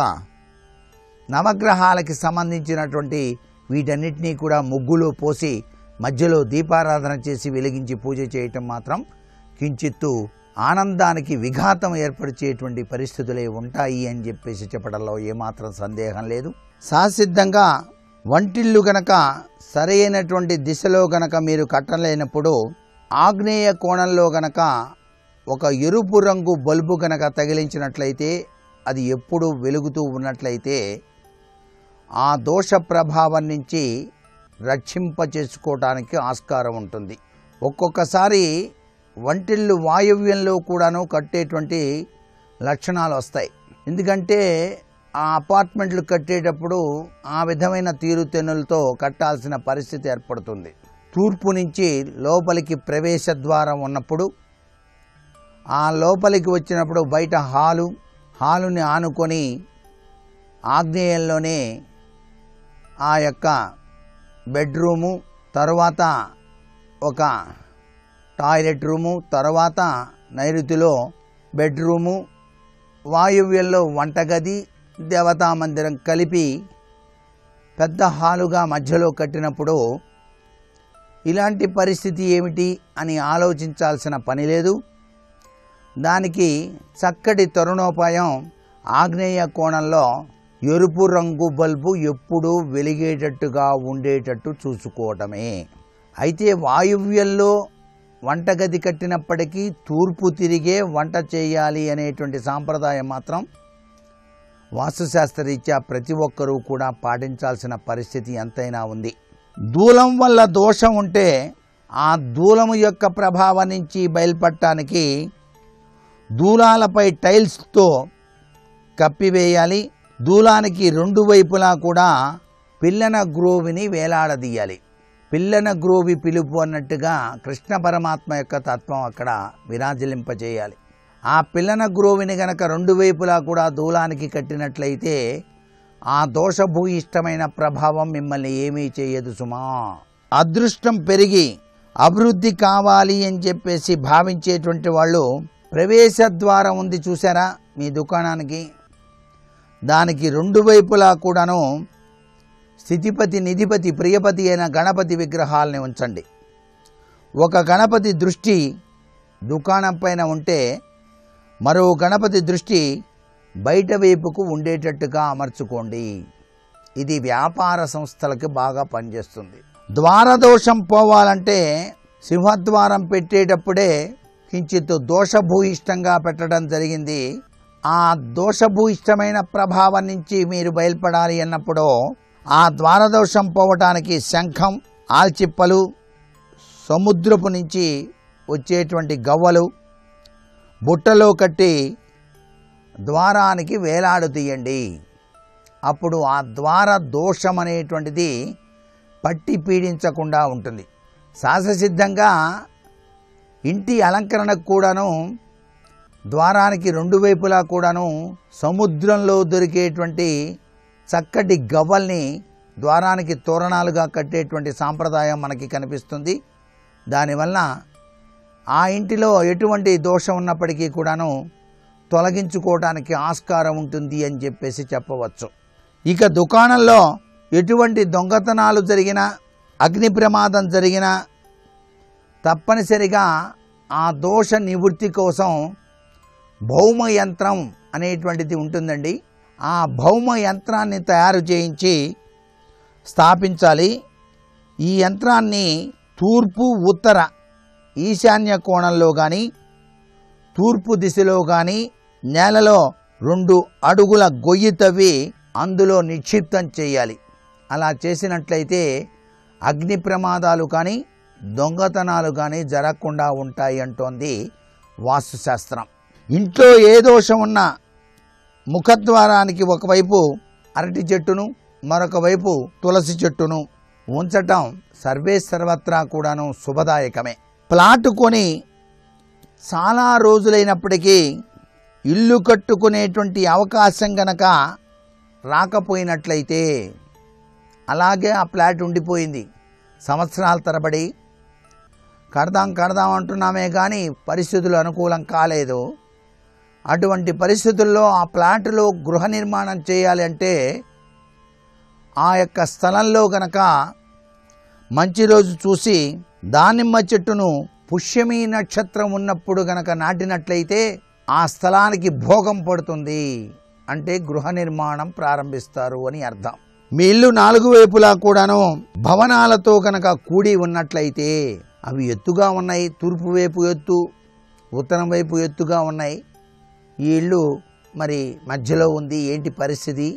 నవగ్రహాలకి సంబంధించినటువంటి వీటన్నిటినీ కూడా ముగ్గులో పోసి మధ్యలో దీపారాధన చేసి వెలిగించి పూజ చేయటం మాత్రం కించిత్తు ఆనందానికి విఘాతం ఏర్పరిచేటువంటి పరిస్థితులే ఉంటాయి అని చెప్పేసి చెప్పడంలో ఏమాత్రం సందేహం లేదు. సహసిద్ధంగా వంటిల్లు గనక సరైనటువంటి దిశలో గనక మీరు కట్టలేనప్పుడు ఆగ్నేయ కోణంలో గనక ఒక ఎరుపు రంగు బల్బు గనక తగిలించినట్లయితే, అది ఎప్పుడు వెలుగుతూ ఉన్నట్లయితే ఆ దోష ప్రభావం నుంచి రక్షింపచేసుకోవడానికి ఆస్కారం ఉంటుంది. ఒక్కొక్కసారి వంటిల్లు వాయువ్యంలో కూడాను కట్టేటువంటి లక్షణాలు వస్తాయి. ఎందుకంటే ఆ అపార్ట్మెంట్లు కట్టేటప్పుడు ఆ విధమైన తీరుతెన్నులతో కట్టాల్సిన పరిస్థితి ఏర్పడుతుంది. తూర్పు నుంచి లోపలికి ప్రవేశ ద్వారం ఉన్నప్పుడు, ఆ లోపలికి వచ్చినప్పుడు బయట హాలుని ఆనుకొని ఆగ్నేయంలోనే ఆ యొక్క బెడ్రూము, తర్వాత ఒక టాయిలెట్ రూము, తర్వాత నైరుతిలో బెడ్రూము, వాయువ్యంలో వంటగది, దేవతా మందిరం కలిపి పెద్ద హాలుగా మధ్యలో కట్టినప్పుడు ఇలాంటి పరిస్థితి ఏమిటి అని ఆలోచించాల్సిన పని లేదు. దానికి చక్కటి తరుణోపాయం ఆగ్నేయ కోణంలో ఎరుపు రంగు బల్బు ఎప్పుడూ వెలిగేటట్టుగా ఉండేటట్టు చూసుకోవటమే. అయితే వాయువ్యంలో వంటగది కట్టినప్పటికీ తూర్పు తిరిగే వంట చేయాలి అనేటువంటి సాంప్రదాయం మాత్రం వాస్తుశాస్త్రరీత్యా ప్రతి ఒక్కరూ కూడా పాటించాల్సిన పరిస్థితి ఎంతైనా ఉంది. దూలం వల్ల దోషం ఉంటే ఆ దూలము యొక్క ప్రభావం నుంచి బయలుపడటానికి దూలాలపై టైల్స్తో కప్పివేయాలి. దూలానికి రెండు వైపులా కూడా పిల్లన గ్రోవిని వేలాడదీయాలి. పిల్లన గ్రోవి పిలుపు అన్నట్టుగా కృష్ణ పరమాత్మ యొక్క తత్వం అక్కడ విరాజిలింపజేయాలి. ఆ పిల్లన గ్రోవిని గనక రెండు వైపులా కూడా దూలానికి కట్టినట్లయితే ఆ దోషభూయిష్టమైన ప్రభావం మిమ్మల్ని ఏమీ చేయదు సుమా. అదృష్టం పెరిగి అభివృద్ధి కావాలి అని చెప్పేసి భావించేటువంటి వాళ్ళు ప్రవేశ ద్వారం ఉంది చూసారా మీ దుకాణానికి, దానికి రెండు వైపులా కూడాను స్థితిపతి, నిధిపతి, ప్రియపతి అయిన గణపతి విగ్రహాలని ఉంచండి. ఒక గణపతి దృష్టి దుకాణం పైన ఉంటే మరో గణపతి దృష్టి బయట వైపుకు ఉండేటట్టుగా అమర్చుకోండి. ఇది వ్యాపార సంస్థలకు బాగా పనిచేస్తుంది. ద్వారదోషం పోవాలంటే సింహద్వారం పెట్టేటప్పుడే కించిత్ దోషభూయిష్టంగా పెట్టడం జరిగింది. ఆ దోషభూయిష్టమైన ప్రభావం నుంచి మీరు బయలుపడాలి అన్నప్పుడు ఆ ద్వారదోషం పోవటానికి శంఖం, ఆల్చిప్పలు, సముద్రపు నుంచి వచ్చేటువంటి గవ్వలు బుట్టలో కట్టి ద్వారానికి వేలాడదీయండి. అప్పుడు ఆ ద్వార దోషం అనేటువంటిది పట్టి పీడించకుండా ఉంటుంది. సహజసిద్ధంగా ఇంటి అలంకరణకు కూడాను ద్వారానికి రెండు వైపులా కూడాను సముద్రంలో దొరికేటువంటి చక్కటి గవ్వల్ని ద్వారానికి తోరణాలుగా కట్టేటువంటి సాంప్రదాయం మనకి కనిపిస్తుంది. దానివల్ల ఆ ఇంటిలో ఎటువంటి దోషం ఉన్నప్పటికీ కూడాను తొలగించుకోవడానికి ఆస్కారం ఉంటుంది అని చెప్పేసి చెప్పవచ్చు. ఇక దుకాణంలో ఎటువంటి దొంగతనాలు జరిగినా, అగ్ని ప్రమాదం జరిగినా తప్పనిసరిగా ఆ దోష నివృత్తి కోసం భౌమ యంత్రం అనేటువంటిది ఉంటుందండి. ఆ భౌమ యంత్రాన్ని తయారు చేయించి స్థాపించాలి. ఈ యంత్రాన్ని తూర్పు, ఉత్తర, ఈశాన్య కోణంలో కానీ, తూర్పు దిశలో కానీ నేలలో 2 అడుగుల గొయ్యి తవ్వి అందులో నిక్షిప్తం చేయాలి. అలా చేసినట్లయితే అగ్ని ప్రమాదాలు కానీ, దొంగతనాలు కానీ జరగకుండా ఉంటాయి అంటోంది వాస్తుశాస్త్రం. ఇంట్లో ఏ దోషం ఉన్నా ముఖద్వారానికి ఒకవైపు అరటి చెట్టును, మరొక వైపు తులసి చెట్టును ఉంచటం సర్వే సర్వత్రా కూడాను శుభదాయకమే. ప్లాటు కొని చాలా రోజులైనప్పటికీ ఇల్లు కట్టుకునేటువంటి అవకాశం గనక రాకపోయినట్లయితే, అలాగే ఆ ప్లాట్ ఉండిపోయింది, సంవత్సరాల తరబడి కడదాం అంటున్నామే కానీ పరిస్థితులు అనుకూలం కాలేదు. అటువంటి పరిస్థితుల్లో ఆ ప్లాట్లో గృహ నిర్మాణం చేయాలి అంటే ఆ యొక్క స్థలంలో గనక మంచి రోజు చూసి దానిమ్మ చెట్టును పుష్యమి నక్షత్రం ఉన్నప్పుడు గనక నాటినట్లయితే ఆ స్థలానికి భోగం పడుతుంది, అంటే గృహ నిర్మాణం ప్రారంభిస్తారు అని అర్థం. మీ ఇల్లు 4 వైపులా కూడాను భవనాలతో గనక కూడి ఉన్నట్లయితే, అవి ఎత్తుగా ఉన్నాయి, తూర్పు వైపు ఎత్తు, ఉత్తరం వైపు ఎత్తుగా ఉన్నాయి, ఈ ఇల్లు మరి మధ్యలో ఉంది, ఏంటి పరిస్థితి,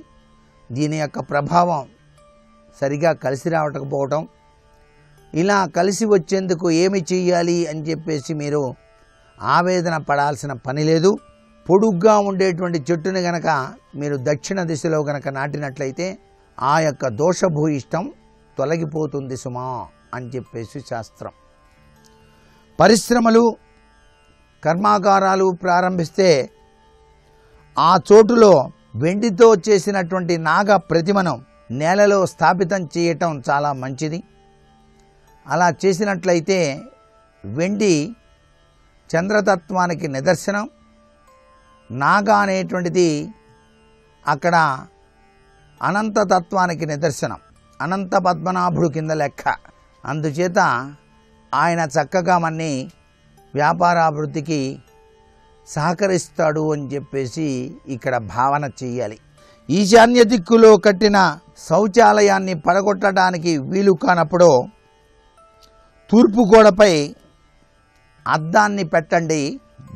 దీని యొక్క ప్రభావం సరిగా కలిసి రావటకపోవటం, ఇలా కలిసి వచ్చేందుకు ఏమి చెయ్యాలి అని చెప్పేసి మీరు ఆవేదన పడాల్సిన పని లేదు. పొడుగ్గా ఉండేటువంటి చెట్టుని గనక మీరు దక్షిణ దిశలో గనక నాటినట్లయితే ఆ యొక్క దోషభూయిష్టం తొలగిపోతుంది సుమా అని చెప్పేసి శాస్త్రం. పరిశ్రమలు, కర్మాగారాలు ప్రారంభిస్తే ఆ చోటులో వెండితో చేసినటువంటి నాగ ప్రతిమను నేలలో స్థాపితం చేయటం చాలా మంచిది. అలా చేసినట్లయితే వెండి చంద్రతత్వానికి నిదర్శనం, నాగ అనేటువంటిది అక్కడ అనంతతత్వానికి నిదర్శనం, అనంత పద్మనాభుడు కింద లెక్క. అందుచేత ఆయన చక్కగా మన్ని వ్యాపారాభివృద్ధికి సహకరిస్తాడు అని చెప్పేసి ఇక్కడ భావన చెయ్యాలి. ఈశాన్య దిక్కులో కట్టిన శౌచాలయాన్ని పడగొట్టడానికి వీలు కానప్పుడు తూర్పు గోడపై అద్దాన్ని పెట్టండి,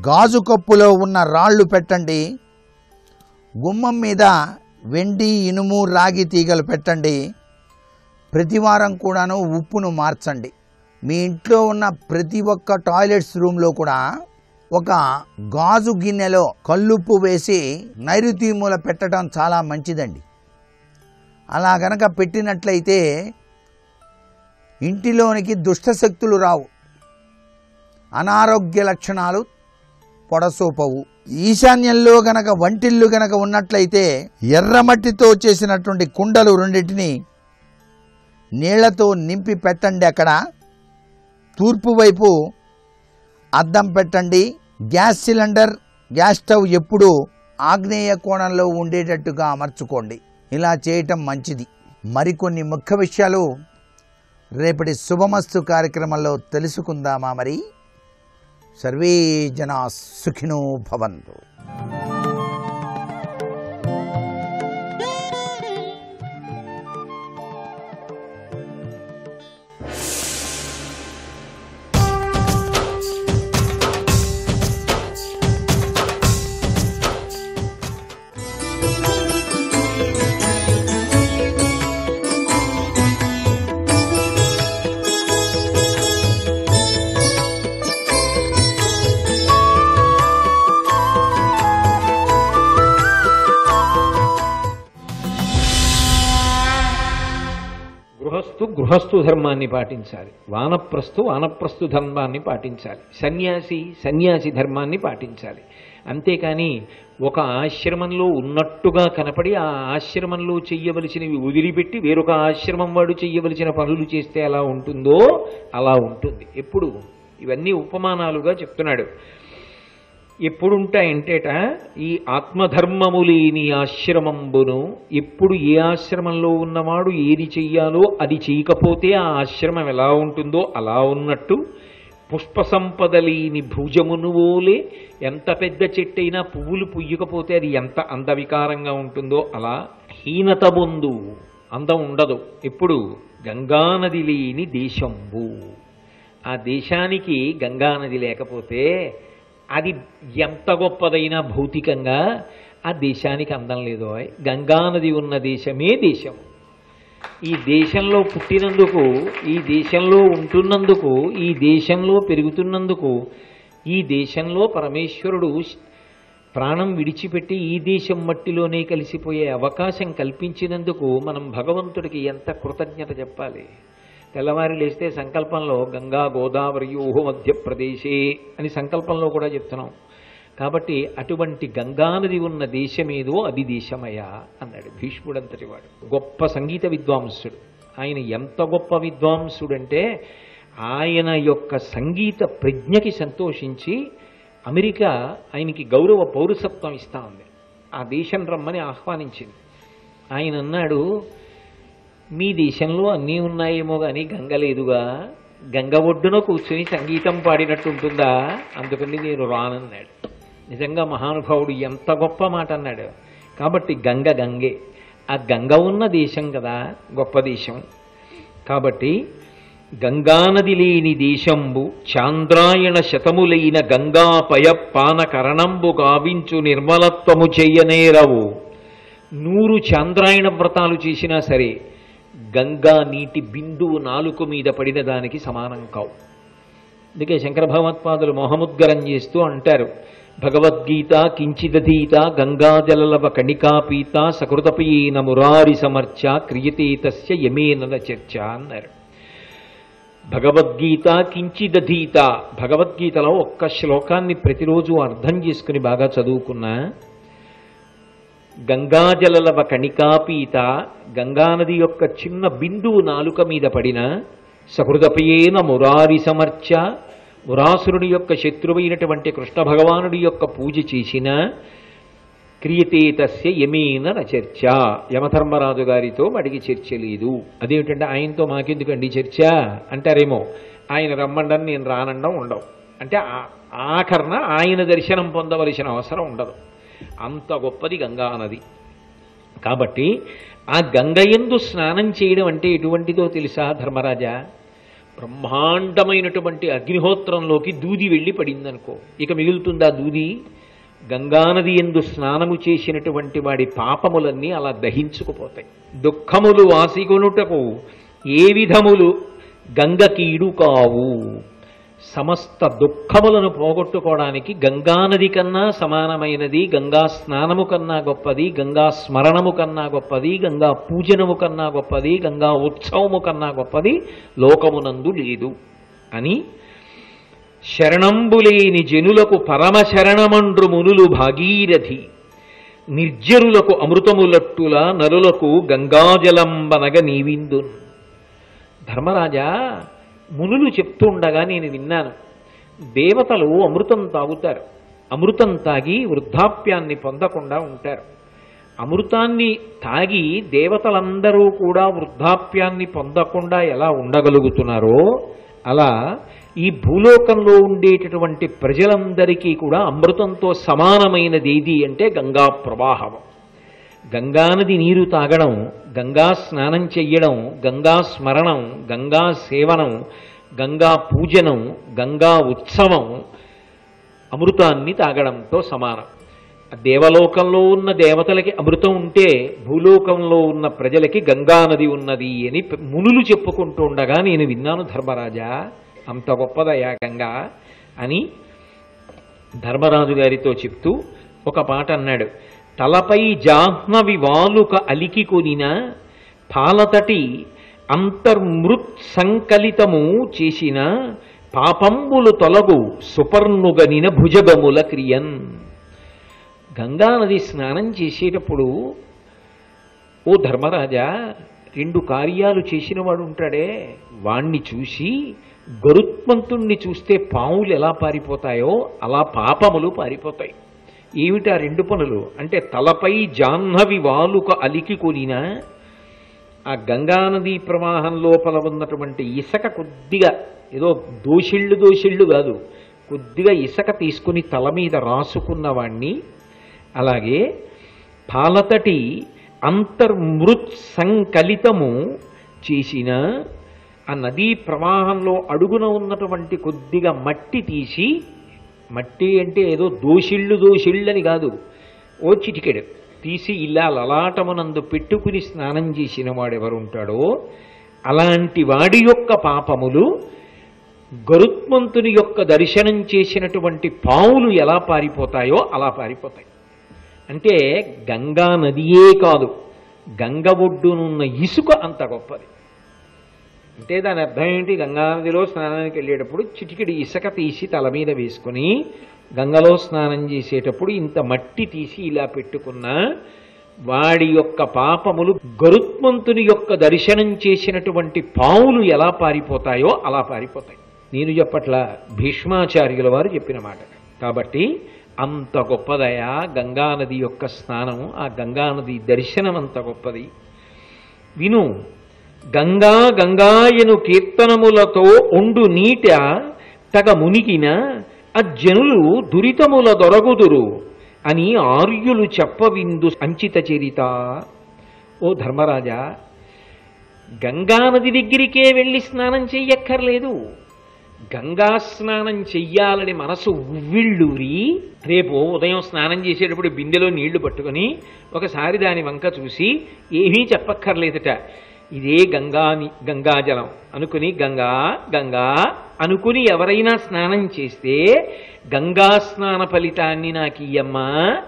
గాజు కప్పులో ఉన్న రాళ్ళు పెట్టండి, గుమ్మం మీద వెండి, ఇనుము, రాగి తీగలు పెట్టండి. ప్రతివారం కూడాను ఉప్పును మార్చండి. మీ ఇంట్లో ఉన్న ప్రతి ఒక్క టాయిలెట్స్ రూమ్లో కూడా ఒక గాజు గిన్నెలో కల్లుప్పు వేసి నైరుతి మూల పెట్టడం చాలా మంచిదండి. అలా గనక పెట్టినట్లయితే ఇంటిలోనికి దుష్టశక్తులు రావు, అనారోగ్య లక్షణాలు పొడసూపవు. ఈశాన్యంలో గనక వంటిల్లు గనక ఉన్నట్లయితే ఎర్రమట్టితో చేసినటువంటి కుండలు 2 నీళ్లతో నింపి పెట్టండి. అక్కడ తూర్పు వైపు అద్దం పెట్టండి. గ్యాస్ సిలిండర్, గ్యాస్ స్టవ్ ఎప్పుడూ ఆగ్నేయ కోణంలో ఉండేటట్టుగా అమర్చుకోండి. ఇలా చేయటం మంచిది. మరికొన్ని ముఖ్య విషయాలు రేపటి శుభమస్తు కార్యక్రమంలో తెలుసుకుందామా? మరి సర్వే జనా సుఖినో భవంతు. గృహస్థు ధర్మాన్ని పాటించాలి, వానప్రస్థు ధర్మాన్ని పాటించాలి, సన్యాసి ధర్మాన్ని పాటించాలి. అంతేకాని ఒక ఆశ్రమంలో ఉన్నట్టుగా కనపడి ఆ ఆశ్రమంలో చెయ్యవలసినవి వదిలిపెట్టి వేరొక ఆశ్రమం వాడు చెయ్యవలసిన పనులు చేస్తే ఎలా ఉంటుందో అలా ఉంటుంది. ఎప్పుడు ఇవన్నీ ఉపమానాలుగా చెప్తున్నాడు. ఎప్పుడుంటాయంటేట ఈ ఆత్మధర్మము లేని ఆశ్రమంబును, ఎప్పుడు ఏ ఆశ్రమంలో ఉన్నవాడు ఏది చెయ్యాలో అది చేయకపోతే ఆ ఆశ్రమం ఎలా ఉంటుందో అలా ఉన్నట్టు, పుష్ప సంపద లేని భుజమును ఓలే, ఎంత పెద్ద చెట్టైనా పువ్వులు పుయ్యకపోతే అది ఎంత అందవికారంగా ఉంటుందో అలా హీనత ముందు అందం ఉండదు. ఎప్పుడు గంగానది లేని దేశంబు, ఆ దేశానికి గంగానది లేకపోతే అది ఎంత గొప్పదైనా భౌతికంగా ఆ దేశానికి అందం లేదు. గంగానది ఉన్న దేశమే దేశం. ఈ దేశంలో పుట్టినందుకు, ఈ దేశంలో ఉంటున్నందుకు, ఈ దేశంలో పెరుగుతున్నందుకు, ఈ దేశంలో పరమేశ్వరుడు ప్రాణం విడిచిపెట్టి ఈ దేశం మట్టిలోనే కలిసిపోయే అవకాశం కల్పించినందుకు మనం భగవంతుడికి ఎంత కృతజ్ఞత చెప్పాలి. తెల్లవారి లేస్తే సంకల్పంలో గంగా గోదావరియోః మధ్యప్రదేశే అని సంకల్పంలో కూడా చెప్తున్నాం. కాబట్టి అటువంటి గంగానది ఉన్న దేశమేదో అది దేశమయ్యా అన్నాడు భీష్ముడంతటి వాడు. గొప్ప సంగీత విద్వాంసుడు ఆయన. ఎంత గొప్ప విద్వాంసుడంటే ఆయన యొక్క సంగీత ప్రజ్ఞకి సంతోషించి అమెరికా ఆయనకి గౌరవ పౌరసత్వం ఇస్తా ఉంది. ఆ దేశం రమ్మని ఆహ్వానించింది. ఆయన అన్నాడు, మీ దేశంలో అన్నీ ఉన్నాయేమో కానీ గంగ లేదుగా, గంగ ఒడ్డున కూర్చుని సంగీతం పాడినట్టు ఉంటుందా, అందుకని నేను రానన్నాడు. నిజంగా మహానుభావుడు ఎంత గొప్ప మాట అన్నాడు. కాబట్టి గంగ గంగే, ఆ గంగ ఉన్న దేశం కదా గొప్ప దేశం. కాబట్టి గంగానది లేని దేశంబు చాంద్రాయణ శతములైన గంగాపయ పానకరణంబు గావించు నిర్మలత్వము చెయ్యనేరవు. 100 చాంద్రాయణ వ్రతాలు చేసినా సరే గంగా నీటి బిందువు నాలుక మీద పడిన దానికి సమానం కావు. అందుకే శంకర భగవత్పాదులు మోహముద్గరం చేస్తూ అంటారు, భగవద్గీత కించిదధీత గంగాజలలవ కణికాపీత సకృతపయేన మురారి సమర్చ క్రియతే తస్య యమేన చర్చ అన్నారు. భగవద్గీత కించిదధీత, భగవద్గీతలో ఒక్క శ్లోకాన్ని ప్రతిరోజు అర్థం చేసుకుని బాగా చదువుకున్నా, గంగాజలలవ కణికాపీత, గంగానది యొక్క చిన్న బిందువు నాలుక మీద పడిన, సహృదపయేన మురారి సమర్చ, మురాసురుడి యొక్క శత్రువైనటువంటి కృష్ణ భగవానుడి యొక్క పూజ చేసిన, క్రియతే తస్య యమేన చర్చ, యమధర్మరాజు గారితో వాడికి చర్చ లేదు. అదేమిటంటే ఆయనతో మాకెందుకండి చర్చ అంటారేమో, ఆయన రమ్మండని నేను రానండం ఉండవు. అంటే ఆఖరణ ఆయన దర్శనం పొందవలసిన అవసరం ఉండదు. అంత గొప్పది గంగా నది. కాబట్టి ఆ గంగయందు స్నానం చేయడం అంటే ఎటువంటిదో తెలుసా ధర్మరాజా? బ్రహ్మాండమైనటువంటి అగ్నిహోత్రంలోకి దూది వెళ్ళి పడిందనుకో, ఇక మిగులుతుందా దూది? గంగానది యందు స్నానము చేసినటువంటి వాడి పాపములన్నీ అలా దహించుకుపోతాయి. దుఃఖములు వాసికొనుటకు ఏ విధములు గంగకీడు కావు. సమస్త దుఃఖములను పోగొట్టుకోవడానికి గంగానది కన్నా సమానమైనది, గంగా స్నానము కన్నా గొప్పది, గంగా స్మరణము కన్నా గొప్పది, గంగా పూజనము కన్నా గొప్పది, గంగా ఉత్సవము కన్నా గొప్పది లోకమునందు లేదు అని శరణంబులేని జనులకు పరమశరణమండ్రు మునులు భాగీరథి, నిర్జరులకు అమృతములట్టుల నరులకు గంగాజలంబనగ నీవిందున్. ధర్మరాజా, మునులు చెప్తూ ఉండగా నేను విన్నాను, దేవతలు అమృతం తాగుతారు, అమృతం తాగి వృద్ధాప్యాన్ని పొందకుండా ఉంటారు. అమృతాన్ని తాగి దేవతలందరూ కూడా వృద్ధాప్యాన్ని పొందకుండా ఎలా ఉండగలుగుతున్నారో అలా ఈ భూలోకంలో ఉండేటటువంటి ప్రజలందరికీ కూడా అమృతంతో సమానమైనది ఏది అంటే గంగా ప్రవాహం. గంగానది నీరు తాగడం, గంగా స్నానం చెయ్యడం, గంగా స్మరణం, గంగా సేవనం, గంగా పూజనం, గంగా ఉత్సవం అమృతాన్ని తాగడంతో సమానం. దేవలోకంలో ఉన్న దేవతలకి అమృతం ఉంటే భూలోకంలో ఉన్న ప్రజలకి గంగానది ఉన్నది అని మునులు చెప్పుకుంటూ ఉండగా నేను విన్నాను ధర్మరాజా. అంత గొప్పదయా గంగా అని ధర్మరాజు గారితో చెప్తూ ఒక పాట అన్నాడు. తలపై జాహ్నవి వాలుక అలికి కొనిన పాలతటి అంతర్మృత్ సంకలితము చేసిన పాపంబులు తొలగు సుపర్ణుగనిన భుజగముల క్రియన్. గంగానది స్నానం చేసేటప్పుడు ఓ ధర్మరాజా, 2 కార్యాలు చేసిన వాడు ఉంటాడే, వాణ్ణి చూసి గరుత్మంతుణ్ణి చూస్తే పాములు ఎలా పారిపోతాయో అలా పాపములు పారిపోతాయి. ఏమిటా 2 పనులు అంటే, తలపై జాహ్నవి వాలుక అలికి కొనిన ఆ గంగానదీ ప్రవాహం లోపల ఉన్నటువంటి ఇసక కొద్దిగా, ఏదో దోషిళ్ళు కాదు, కొద్దిగా ఇసక తీసుకుని తల మీద రాసుకున్నవాణ్ణి, అలాగే పాలతటి అంతర్మృత్ సంకలితము చేసిన ఆ నదీ ప్రవాహంలో అడుగున ఉన్నటువంటి కొద్దిగా మట్టి తీసి, మట్టి అంటే ఏదో దోషిళ్ళని కాదు, ఓ చిటికెడు తీసి ఇలా లలాటమునందు పెట్టుకుని స్నానం చేసిన వాడెవరు ఉంటాడో అలాంటి వాడి యొక్క పాపములు గరుత్మంతుని యొక్క దర్శనం చేసినటువంటి పావులు ఎలా పారిపోతాయో అలా పారిపోతాయి. అంటే గంగా నదియే కాదు, గంగ ఒడ్డునున్న ఇసుక అంత గొప్పది. అంటే దాని అర్థం ఏంటి? గంగానదిలో స్నానానికి వెళ్ళేటప్పుడు చిటికిడి ఇసుక తీసి తల మీద వేసుకుని గంగలో స్నానం చేసేటప్పుడు ఇంత మట్టి తీసి ఇలా పెట్టుకున్న వాడి యొక్క పాపములు గరుత్మంతుని యొక్క దర్శనం చేసినటువంటి పావులు ఎలా పారిపోతాయో అలా పారిపోతాయి. నేను చెప్పట్లా, భీష్మాచార్యుల వారు చెప్పిన మాట. కాబట్టి అంత గొప్పదయా గంగానది యొక్క స్నానం, ఆ గంగానది దర్శనం అంత గొప్పది. విను, గంగా గంగాయను కీర్తనములతో ఒండు నీట తగ మునిగిన అజ్జనులు దురితముల దొరగుదురు అని ఆర్యులు చెప్పవిందు అంచిత చరిత. ఓ ధర్మరాజా, గంగానది దగ్గరికే వెళ్ళి స్నానం చెయ్యక్కర్లేదు. గంగా స్నానం చెయ్యాలని మనసు ఉవ్విళ్ళూరి రేపు ఉదయం స్నానం చేసేటప్పుడు బిందెలో నీళ్లు పట్టుకొని ఒకసారి దాని వంక చూసి ఏమీ చెప్పక్కర్లేదట, ఇదే గంగాజలం అనుకుని గంగా గంగా అనుకుని ఎవరైనా స్నానం చేస్తే గంగా స్నాన ఫలితాన్ని నాకు ఇయ్యమ్మా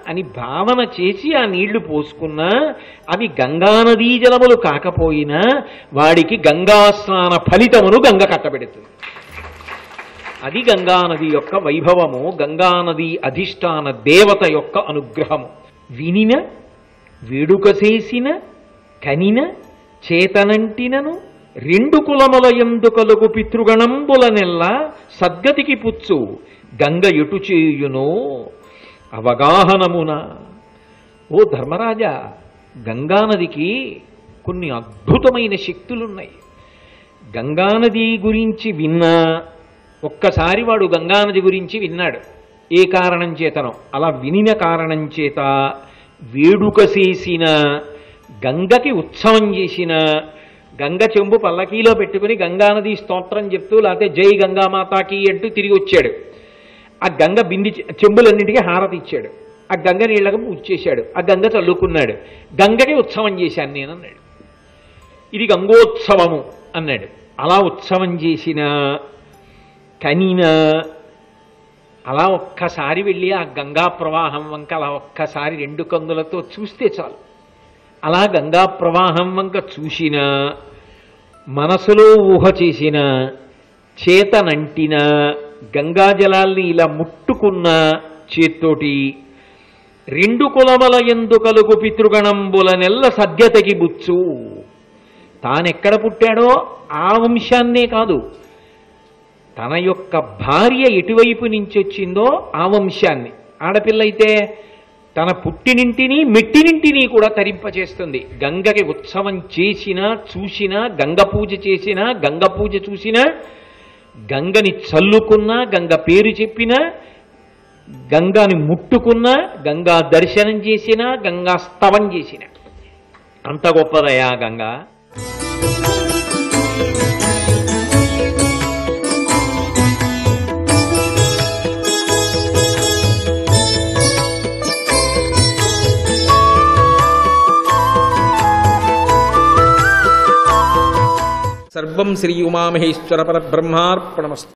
అని భావన చేసి ఆ నీళ్లు పోసుకున్నా అవి గంగానదీ జలములు కాకపోయినా వాడికి గంగా స్నాన ఫలితమును గంగ కట్టబెడుతుంది. అది గంగానది యొక్క వైభవము, గంగానది అధిష్టాన దేవత యొక్క అనుగ్రహము. వినిన వేడుక చేసిన కనిన చేతనంటినను 2 కులముల యందు కలుగు పితృగణంబుల నెల్ల సద్గతికి పుచ్చు గంగ ఎటు చేయునో అవగాహనమున. ఓ ధర్మరాజా, గంగానదికి కొన్ని అద్భుతమైన శక్తులున్నాయి. గంగానది గురించి విన్నా, ఒక్కసారి వాడు గంగానది గురించి విన్నాడు, ఏ కారణం చేతనో అలా వినిన కారణం చేత వేడుక చేసిన, గంగకి ఉత్సవం చేసిన, గంగ చెంబు పల్లకీలో పెట్టుకుని గంగానది స్తోత్రం చెప్తూ లేకపోతే జై గంగామాతాకి అంటూ తిరిగి వచ్చాడు. ఆ గంగ బింది చెంబులన్నింటికీ హారతి ఇచ్చాడు, ఆ గంగ నీళ్ళకు ఉచ్చేశాడు, ఆ గంగ చల్లుకున్నాడు. గంగకి ఉత్సవం చేశాను నేను అన్నాడు, ఇది గంగోత్సవము అన్నాడు. అలా ఉత్సవం చేసిన కనిన, అలా ఒక్కసారి వెళ్ళి ఆ గంగా ప్రవాహం వంక అలా ఒక్కసారి 2 కన్నులతో చూస్తే చాలు. అలా గంగా ప్రవాహం వంక చూసిన, మనసులో ఊహ చేసిన, చేతనంటిన, గంగాజలాల్ని ఇలా ముట్టుకున్న చేత్తోటి 2 కులముల యందు కలుగు పితృగణంబుల నెల్ల సద్యతకి బుచ్చు. తానెక్కడ పుట్టాడో ఆ వంశాన్నే కాదు, తన యొక్క భార్య ఎటువైపు నుంచి వచ్చిందో ఆ వంశాన్ని, ఆడపిల్ల అయితే తన పుట్టినింటిని మెట్టినింటిని కూడా తరింపచేస్తుంది. గంగకి ఉత్సవం చేసినా చూసినా, గంగ పూజ చేసినా, గంగ పూజ చూసినా, గంగని చల్లుకున్నా, గంగ పేరు చెప్పినా, గంగాని ముట్టుకున్నా, గంగా దర్శనం చేసినా, గంగా స్తవం చేసినా అంత గొప్పదయా గంగా. సర్వం శ్రీ ఉమామహేశ్వర పరబ్రహ్మార్పణమస్తు.